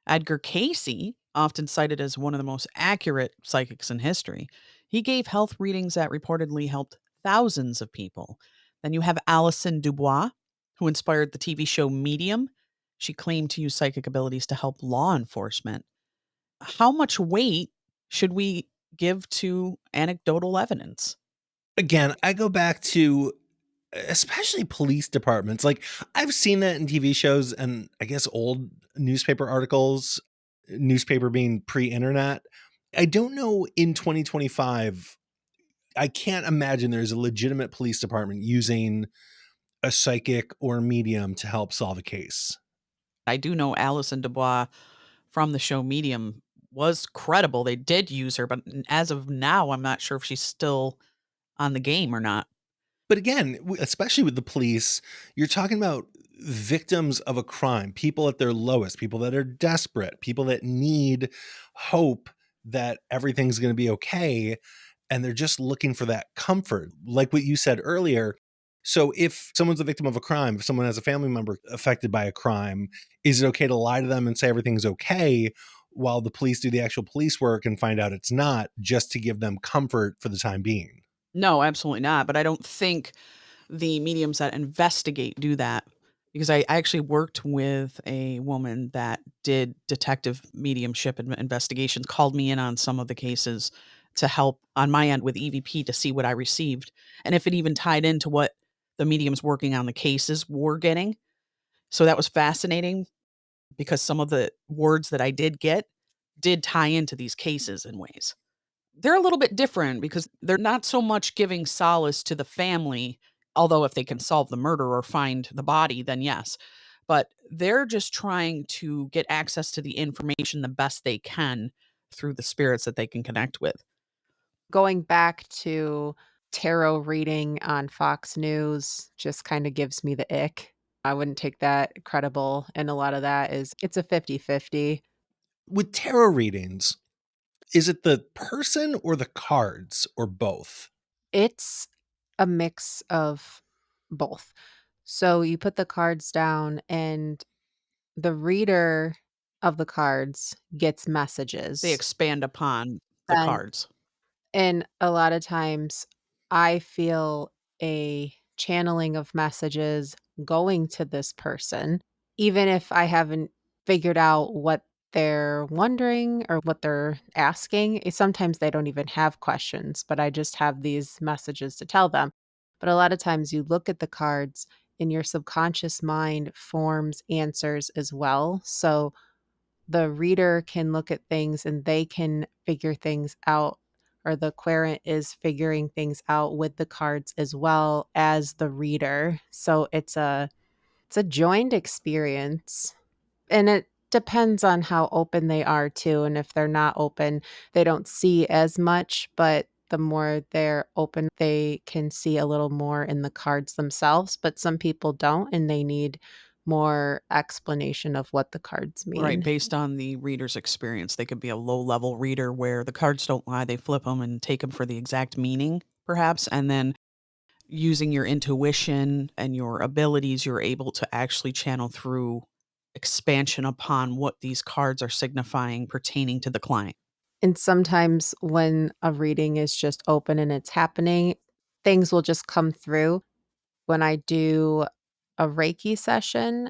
Edgar Cayce, often cited as one of the most accurate psychics in history, he gave health readings that reportedly helped thousands of people. Then you have Alison Dubois, who inspired the TV show Medium. She claimed to use psychic abilities to help law enforcement. How much weight should we give to anecdotal evidence? Again, I go back to especially police departments. Like, I've seen that in TV shows and I guess old newspaper articles, newspaper being pre-internet. I don't know in 2025, I can't imagine there's a legitimate police department using a psychic or medium to help solve a case. I do know Alison Dubois from the show Medium was credible. They did use her, but as of now, I'm not sure if she's still on the game or not. But again, especially with the police, you're talking about victims of a crime, people at their lowest, people that are desperate, people that need hope that everything's going to be okay. And they're just looking for that comfort. Like what you said earlier. So if someone's a victim of a crime, if someone has a family member affected by a crime, is it okay to lie to them and say everything's okay while the police do the actual police work and find out it's not, just to give them comfort for the time being? No, absolutely not. But I don't think the mediums that investigate do that, because I actually worked with a woman that did detective mediumship investigations, called me in on some of the cases to help on my end with EVP to see what I received. And if it even tied into what the mediums working on the cases were getting. So that was fascinating because some of the words that I did get did tie into these cases in ways. They're a little bit different because they're not so much giving solace to the family, although if they can solve the murder or find the body, then yes. But they're just trying to get access to the information the best they can through the spirits that they can connect with. Going back to tarot reading on Fox News just kind of gives me the ick. I wouldn't take that credible. And a lot of that is, it's a 50-50. With tarot readings, is it the person or the cards or both? It's a mix of both. So you put the cards down and the reader of the cards gets messages. They expand upon the And cards. And a lot of times I feel a channeling of messages going to this person, even if I haven't figured out what they're wondering or what they're asking. Sometimes they don't even have questions, but I just have these messages to tell them. But a lot of times you look at the cards and your subconscious mind forms answers as well. So the reader can look at things and they can figure things out, or the querent is figuring things out with the cards as well as the reader. So it's a joined experience. And it depends on how open they are too. And if they're not open, they don't see as much, but the more they're open, they can see a little more in the cards themselves. But some people don't, and they need more explanation of what the cards mean. Right, based on the reader's experience. They could be a low-level reader where the cards don't lie. They flip them and take them for the exact meaning, perhaps. And then using your intuition and your abilities, you're able to actually channel through expansion upon what these cards are signifying pertaining to the client. And sometimes when a reading is just open and it's happening, things will just come through. When I do a Reiki session,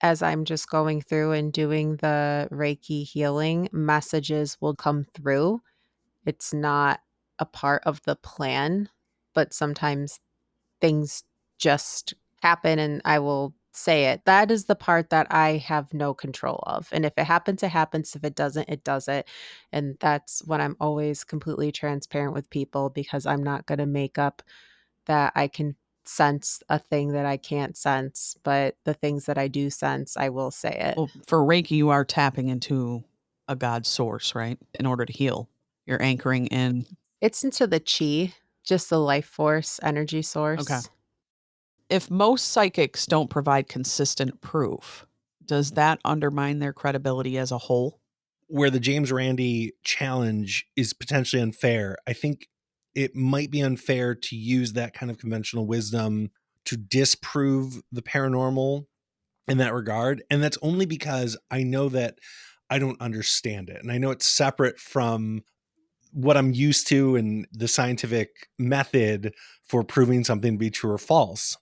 as I'm just going through and doing the Reiki healing, messages will come through. It's not a part of the plan, but sometimes things just happen and I will say it. That is the part that I have no control of. And if it happens, it happens. If it doesn't, it doesn't. And that's when I'm always completely transparent with people, because I'm not going to make up that I can sense a thing that I can't sense. But the things that I do sense, I will say it. Well, for Reiki, you are tapping into a God source, right? In order to heal. You're anchoring in. It's into the chi, just the life force, energy source. Okay. If most psychics don't provide consistent proof, does that undermine their credibility as a whole? Where the James Randi challenge is potentially unfair, I think it might be unfair to use that kind of conventional wisdom to disprove the paranormal in that regard. And that's only because I know that I don't understand it. And I know it's separate from what I'm used to and the scientific method for proving something to be true or false.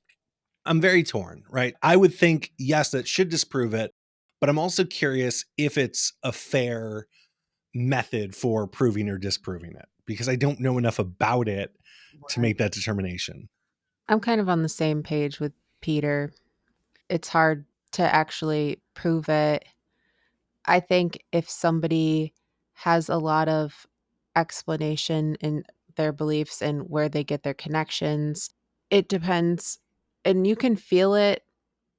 I'm very torn, right? I would think, yes, that should disprove it, but I'm also curious if it's a fair method for proving or disproving it, because I don't know enough about it to make that determination. I'm kind of on the same page with Peter. It's hard to actually prove it. I think if somebody has a lot of explanation in their beliefs and where they get their connections, it depends. And you can feel it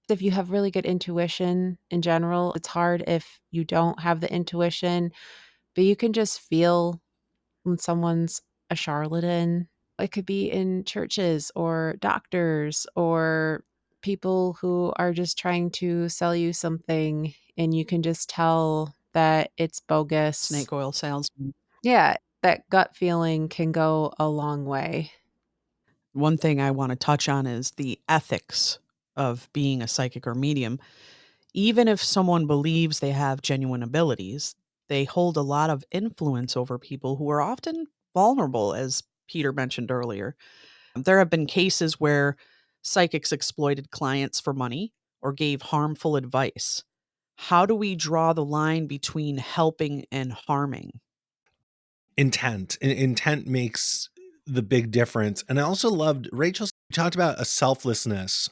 if you have really good intuition in general. It's hard if you don't have the intuition, but you can just feel when someone's a charlatan. It could be in churches or doctors or people who are just trying to sell you something, and you can just tell that it's bogus. Snake oil salesman. Yeah, that gut feeling can go a long way. One thing I want to touch on is the ethics of being a psychic or medium. Even if someone believes they have genuine abilities, they hold a lot of influence over people who are often vulnerable, as Peter mentioned earlier. There have been cases where psychics exploited clients for money or gave harmful advice. How do we draw the line between helping and harming? Intent makes the big difference. And I also loved Rachel talked about a selflessness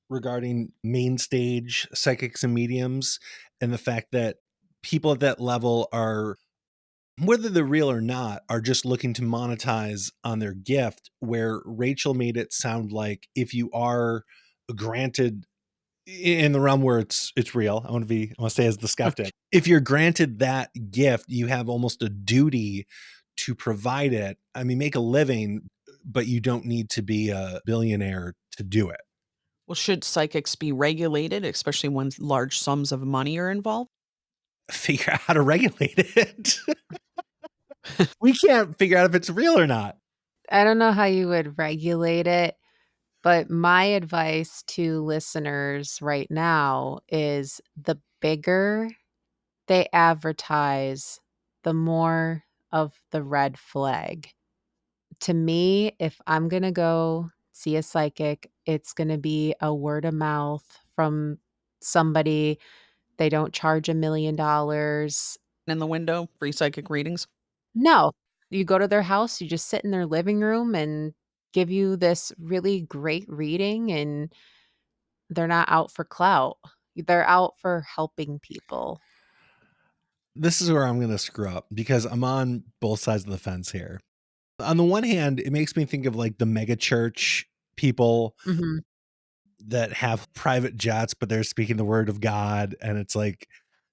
regarding main stage psychics and mediums, and the fact that people at that level are, whether they're real or not, are just looking to monetize on their gift, where Rachel made it sound like if you are granted in the realm where it's real, I want to say as the skeptic, if you're granted that gift, you have almost a duty to provide it. I mean, make a living, but you don't need to be a billionaire to do it. Well, should psychics be regulated, especially when large sums of money are involved? Figure out how to regulate it. We can't figure out if it's real or not. I don't know how you would regulate it, but my advice to listeners right now is the bigger they advertise, the more of the red flag. To me, if I'm going to go see a psychic, it's going to be a word of mouth from somebody. They don't charge $1 million. In the window, free psychic readings? No, you go to their house, you just sit in their living room and give you this really great reading, and they're not out for clout. They're out for helping people. This is where I'm going to screw up, because I'm on both sides of the fence here. On the one hand, it makes me think of like the mega church people that have private jets, but they're speaking the word of God. And it's like,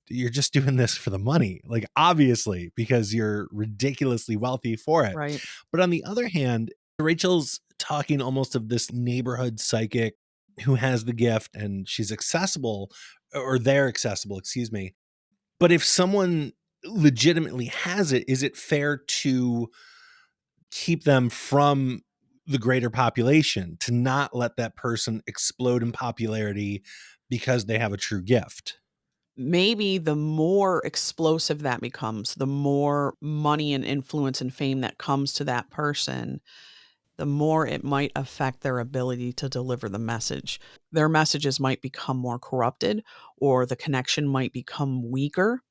you're just doing this for the money, like obviously, because you're ridiculously wealthy for it. Right. But on the other hand, Rachel's talking almost of this neighborhood psychic who has the gift and she's accessible, or they're accessible, excuse me. But if someone legitimately has it, is it fair to keep them from the greater population, to not let that person explode in popularity because they have a true gift? Maybe the more explosive that becomes, the more money and influence and fame that comes to that person, the more it might affect their ability to deliver the message. Their messages might become more corrupted, or the connection might become weaker.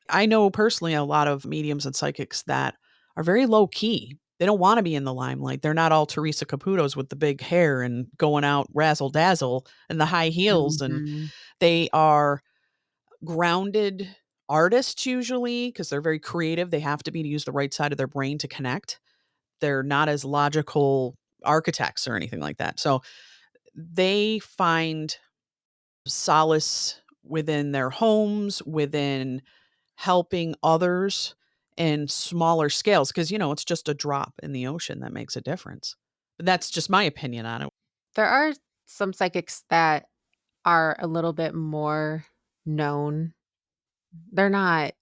I know personally a lot of mediums and psychics that are very low key. They don't want to be in the limelight. They're not all Teresa Caputos with the big hair and going out razzle dazzle and the high heels. And they are grounded artists usually, because they're very creative. They have to be to use the right side of their brain to connect. They're not as logical architects or anything like that. So they find solace within their homes, within helping others in smaller scales, because, it's just a drop in the ocean that makes a difference. But that's just my opinion on it. There are some psychics that are a little bit more known. They're not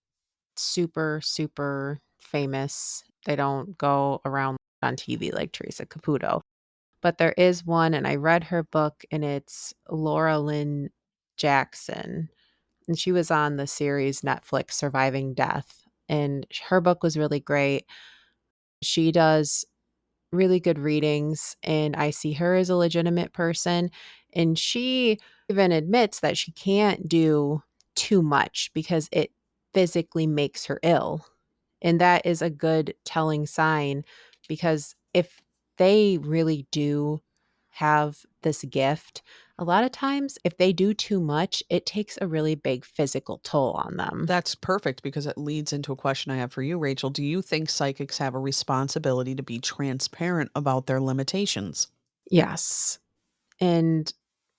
super, super famous. They don't go around on TV like Teresa Caputo. But there is one, and I read her book, and it's Laura Lynn Jackson. And she was on the series Netflix Surviving Death. And her book was really great. She does really good readings, and I see her as a legitimate person. And she even admits that she can't do too much because it physically makes her ill. And that is a good telling sign, because if they really do have this gift, a lot of times if they do too much, it takes a really big physical toll on them. That's perfect, because it leads into a question I have for you, Rachel. Do you think psychics have a responsibility to be transparent about their limitations? Yes. And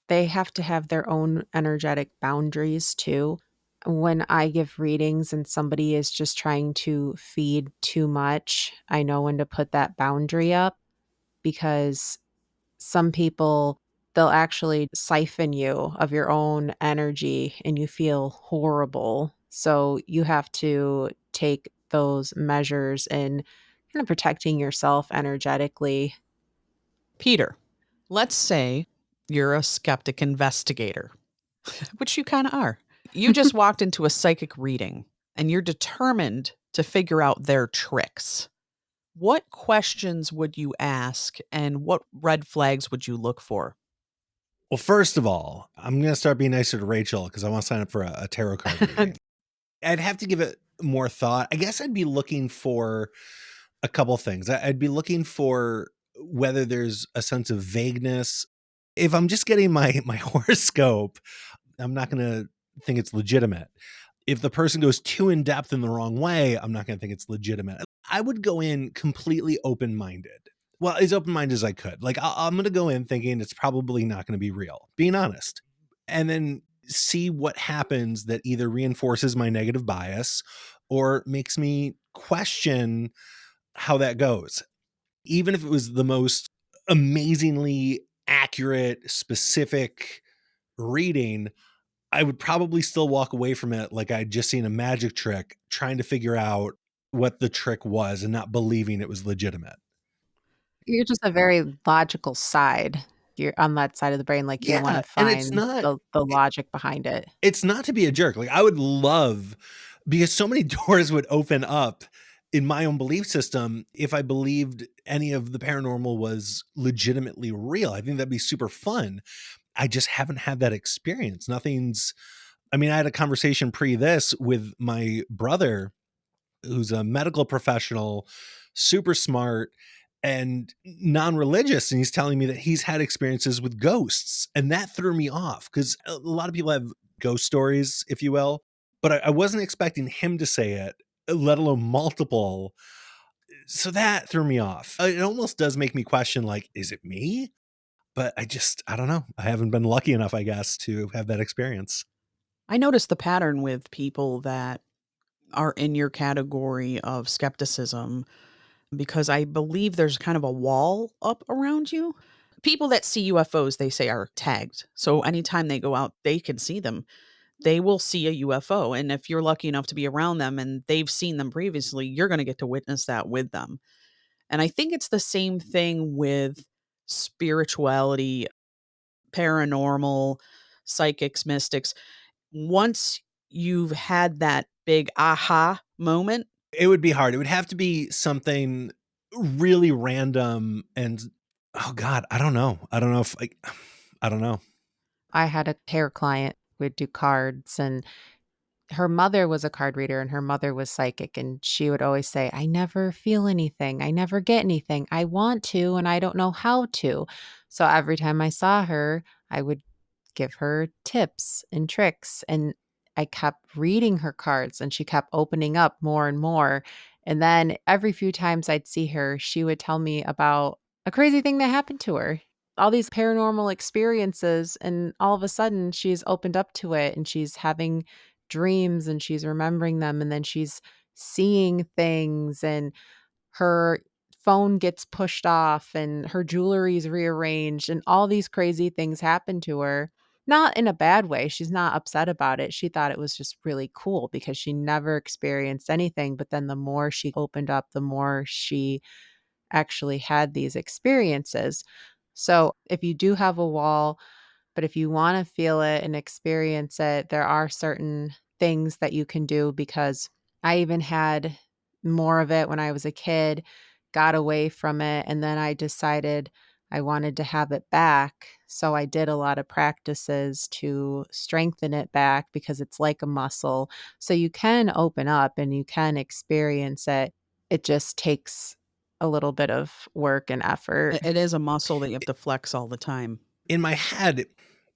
they have to have their own energetic boundaries too. When I give readings and somebody is just trying to feed too much, I know when to put that boundary up, because some people, they'll actually siphon you of your own energy and you feel horrible. So you have to take those measures in kind of protecting yourself energetically. Peter, let's say you're a skeptic investigator, which you kind of are. You just walked into a psychic reading and you're determined to figure out their tricks. What questions would you ask and what red flags would you look for? Well, first of all, I'm going to start being nicer to Rachel because I want to sign up for a tarot card reading. I'd have to give it more thought. I guess I'd be looking for a couple things. I'd be looking for whether there's a sense of vagueness. If I'm just getting my horoscope, I'm not going to think it's legitimate. If the person goes too in depth in the wrong way, I'm not going to think it's legitimate. I would go in completely open-minded. Well, as open-minded as I could. Like, I'm going to go in thinking it's probably not going to be real, being honest. And then see what happens that either reinforces my negative bias or makes me question how that goes. Even if it was the most amazingly accurate, specific reading, I would probably still walk away from it like I'd just seen a magic trick, trying to figure out what the trick was and not believing it was legitimate. You're just a very logical side. You're on that side of the brain, like you want to and it's find not the logic behind it. It's not to be a jerk. Like, I would love, because so many doors would open up in my own belief system if I believed any of the paranormal was legitimately real. I think that'd be super fun. I just haven't had that experience. I had a conversation pre this with my brother, who's a medical professional, super smart and non-religious, and he's telling me that he's had experiences with ghosts, and that threw me off because a lot of people have ghost stories, if you will, but I wasn't expecting him to say it, let alone multiple. So that threw me off. It almost does make me question, like, is it me? But I don't know. I haven't been lucky enough, I guess, to have that experience. I noticed the pattern with people that are in your category of skepticism, because I believe there's kind of a wall up around you. People that see UFOs, they say, are tagged. So anytime they go out, they can see them. They will see a UFO. And if you're lucky enough to be around them and they've seen them previously, you're going to get to witness that with them. And I think it's the same thing with spirituality, paranormal, psychics, mystics. Once you've had that big aha moment, it would be hard. It would have to be something really random and, oh God, I don't know. I don't know. I had a hair client who would do cards, and her mother was a card reader and her mother was psychic, and she would always say, I never feel anything. I never get anything. I want to, and I don't know how to. So every time I saw her, I would give her tips and tricks, and I kept reading her cards and she kept opening up more and more. And then every few times I'd see her, she would tell me about a crazy thing that happened to her, all these paranormal experiences, and all of a sudden she's opened up to it and she's having dreams and she's remembering them, and then she's seeing things, and her phone gets pushed off and her jewelry is rearranged, and all these crazy things happen to her. Not in a bad way. She's not upset about it. She thought it was just really cool because she never experienced anything. But then the more she opened up, the more she actually had these experiences. So if you do have a wall, but if you want to feel it and experience it, there are certain things that you can do, because I even had more of it when I was a kid, got away from it, and then I decided I wanted to have it back. So I did a lot of practices to strengthen it back, because it's like a muscle. So you can open up and you can experience it. It just takes a little bit of work and effort. It is a muscle that you have to flex all the time. In my head,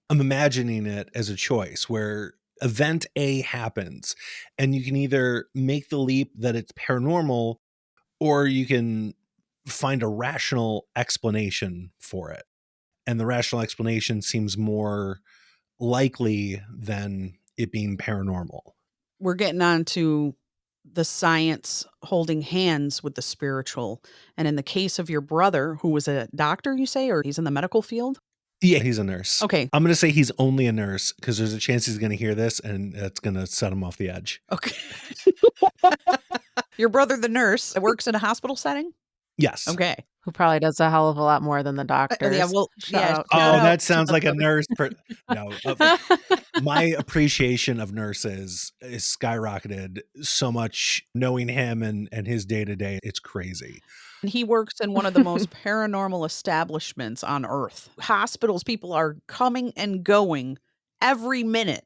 I'm imagining it as a choice where event A happens and you can either make the leap that it's paranormal, or you can find a rational explanation for it. And the rational explanation seems more likely than it being paranormal. We're getting on to the science holding hands with the spiritual. And in the case of your brother, who was a doctor, you say, or he's in the medical field? Yeah, he's a nurse. Okay. I'm going to say he's only a nurse because there's a chance he's going to hear this and it's going to set him off the edge. Okay. Your brother, the nurse, works in a hospital setting? Yes. Okay. Who probably does a hell of a lot more than the doctors. Yeah, well, Shout out. Oh, that sounds like a nurse. My appreciation of nurses is skyrocketed so much knowing him and his day to day. It's crazy. And he works in one of the most paranormal establishments on earth. Hospitals, people are coming and going every minute.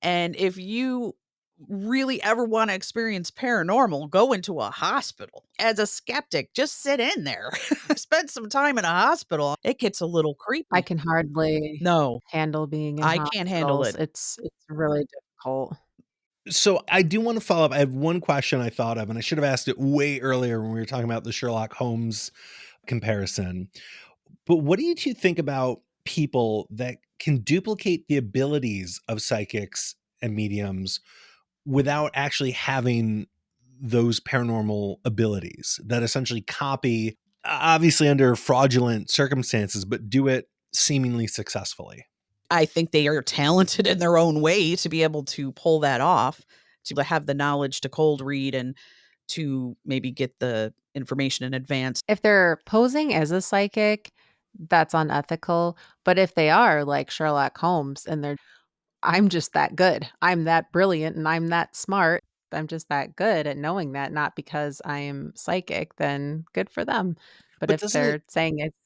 And if you really ever want to experience paranormal, go into a hospital. As a skeptic, just sit in there. Spend some time in a hospital. It gets a little creepy. I can hardly handle being in I can't handle hospitals. it. It's really difficult. So I do want to follow up. I have one question I thought of, and I should have asked it way earlier when we were talking about the Sherlock Holmes comparison. But what do you two think about people that can duplicate the abilities of psychics and mediums without actually having those paranormal abilities, that essentially copy, obviously under fraudulent circumstances, but do it seemingly successfully? I think they are talented in their own way to be able to pull that off, to have the knowledge to cold read and to maybe get the information in advance. If they're posing as a psychic, that's unethical. But if they are like Sherlock Holmes and I'm just that good, I'm that brilliant, and I'm that smart, I'm just that good at knowing that, not because I am psychic, then good for them. But if they're saying it's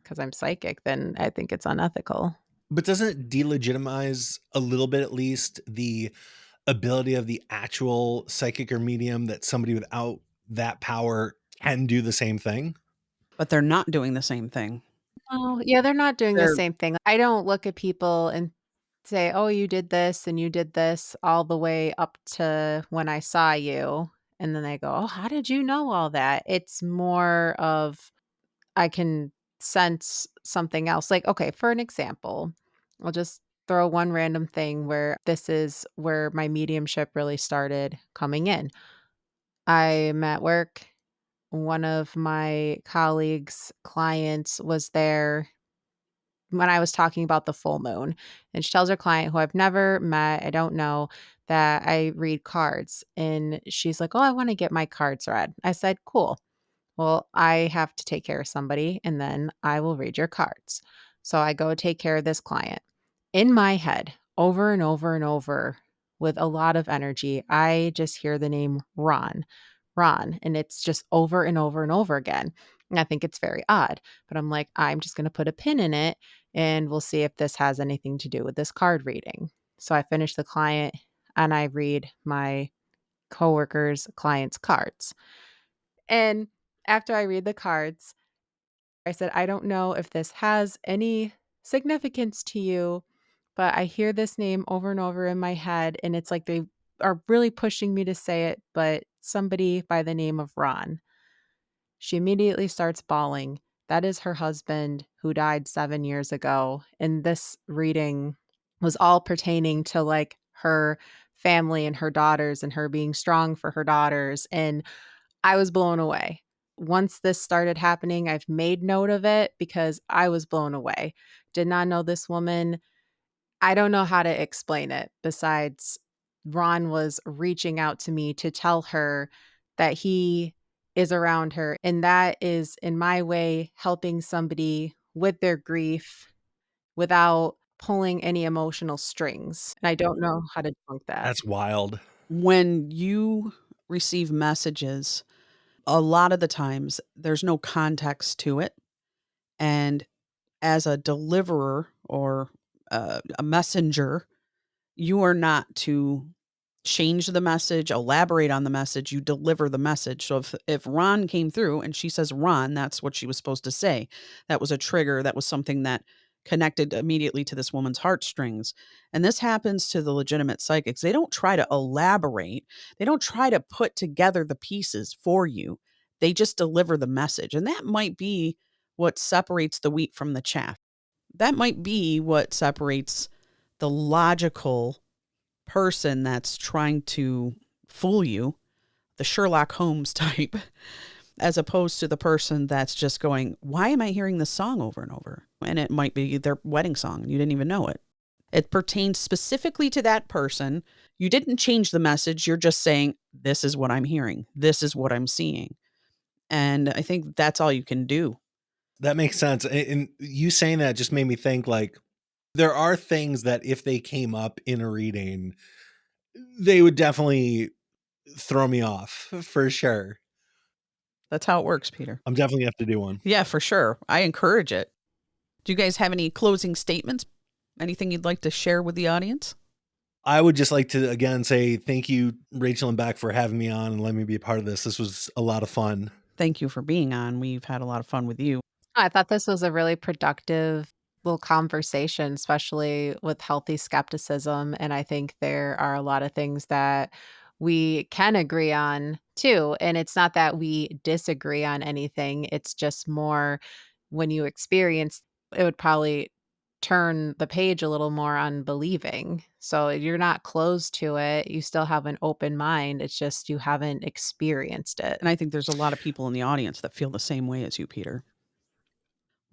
because I'm psychic, then I think it's unethical. But doesn't it delegitimize a little bit, at least, the ability of the actual psychic or medium, that somebody without that power can do the same thing? But they're not doing the same thing. Oh, yeah, they're not doing the same thing. I don't look at people and say, oh, you did this and you did this all the way up to when I saw you. And then they go, oh, how did you know all that? It's more of, I can sense something else. Like, okay, for an example, I'll just throw one random thing where this is where my mediumship really started coming in. I'm at work. One of my colleagues' clients was there when I was talking about the full moon. And she tells her client, who I've never met, I don't know, that I read cards. And she's like, oh, I want to get my cards read. I said, cool. Well, I have to take care of somebody and then I will read your cards. So I go take care of this client. In my head, over and over and over, with a lot of energy, I just hear the name Ron. And it's just over and over and over again. And I think it's very odd, but I'm like, I'm just going to put a pin in it and we'll see if this has anything to do with this card reading. So I finish the client and I read my coworker's client's cards. And after I read the cards, I said, I don't know if this has any significance to you, but I hear this name over and over in my head. And it's like they are really pushing me to say it, but somebody by the name of Ron. She immediately starts bawling. That is her husband who died 7 years ago. And this reading was all pertaining to like her family and her daughters and her being strong for her daughters. And I was blown away. Once this started happening, I've made note of it because I was blown away. Did not know this woman. I don't know how to explain it besides Ron was reaching out to me to tell her that he is around her. And that is, in my way, helping somebody with their grief without pulling any emotional strings. And I don't know how to debunk that. That's wild. When you receive messages, a lot of the times there's no context to it. And as a deliverer or a messenger, you are not to change the message, elaborate on the message, you deliver the message. So if Ron came through and she says Ron, that's what she was supposed to say. That was a trigger. That was something that connected immediately to this woman's heartstrings. And this happens to the legitimate psychics. They don't try to elaborate. They don't try to put together the pieces for you. They just deliver the message. And that might be what separates the wheat from the chaff. That might be what separates the logical person that's trying to fool you, the Sherlock Holmes type, as opposed to the person that's just going, why am I hearing this song over and over? And it might be their wedding song. You didn't even know it. It pertains specifically to that person. You didn't change the message. You're just saying, this is what I'm hearing. This is what I'm seeing. And I think that's all you can do. That makes sense. And you saying that just made me think, like, there are things that if they came up in a reading, they would definitely throw me off for sure. That's how it works, Peter. I'm definitely going to have to do one. Yeah, for sure. I encourage it. Do you guys have any closing statements? Anything you'd like to share with the audience? I would just like to, again, say thank you, Rachel and Beck, for having me on and letting me be a part of this. This was a lot of fun. Thank you for being on. We've had a lot of fun with you. I thought this was a really productive little conversation, especially with healthy skepticism. And I think there are a lot of things that we can agree on too. And it's not that we disagree on anything. It's just more when you experience, it would probably turn the page a little more on believing. So you're not closed to it. You still have an open mind. It's just you haven't experienced it. And I think there's a lot of people in the audience that feel the same way as you, Peter.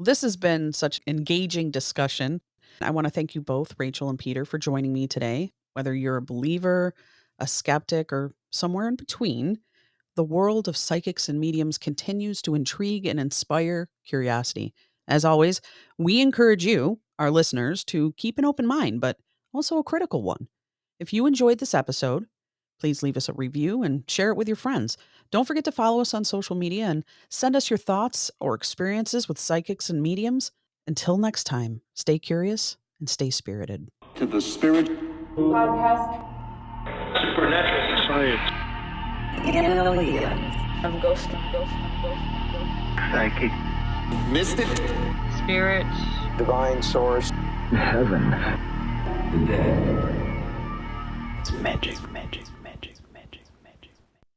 This has been such engaging discussion. I want to thank you both, Rachel and Peter, for joining me today. Whether you're a believer, a skeptic, or somewhere in between, the world of psychics and mediums continues to intrigue and inspire curiosity. As always, we encourage you, our listeners, to keep an open mind, but also a critical one. If you enjoyed this episode, please leave us a review and share it with your friends. Don't forget to follow us on social media and send us your thoughts or experiences with psychics and mediums. Until next time, stay curious and stay spirited. To the Spirit Podcast. Supernatural Science. I'm ghost. Psychic. Mystic. Spirit. Divine Source. Heaven. The dead. It's magic.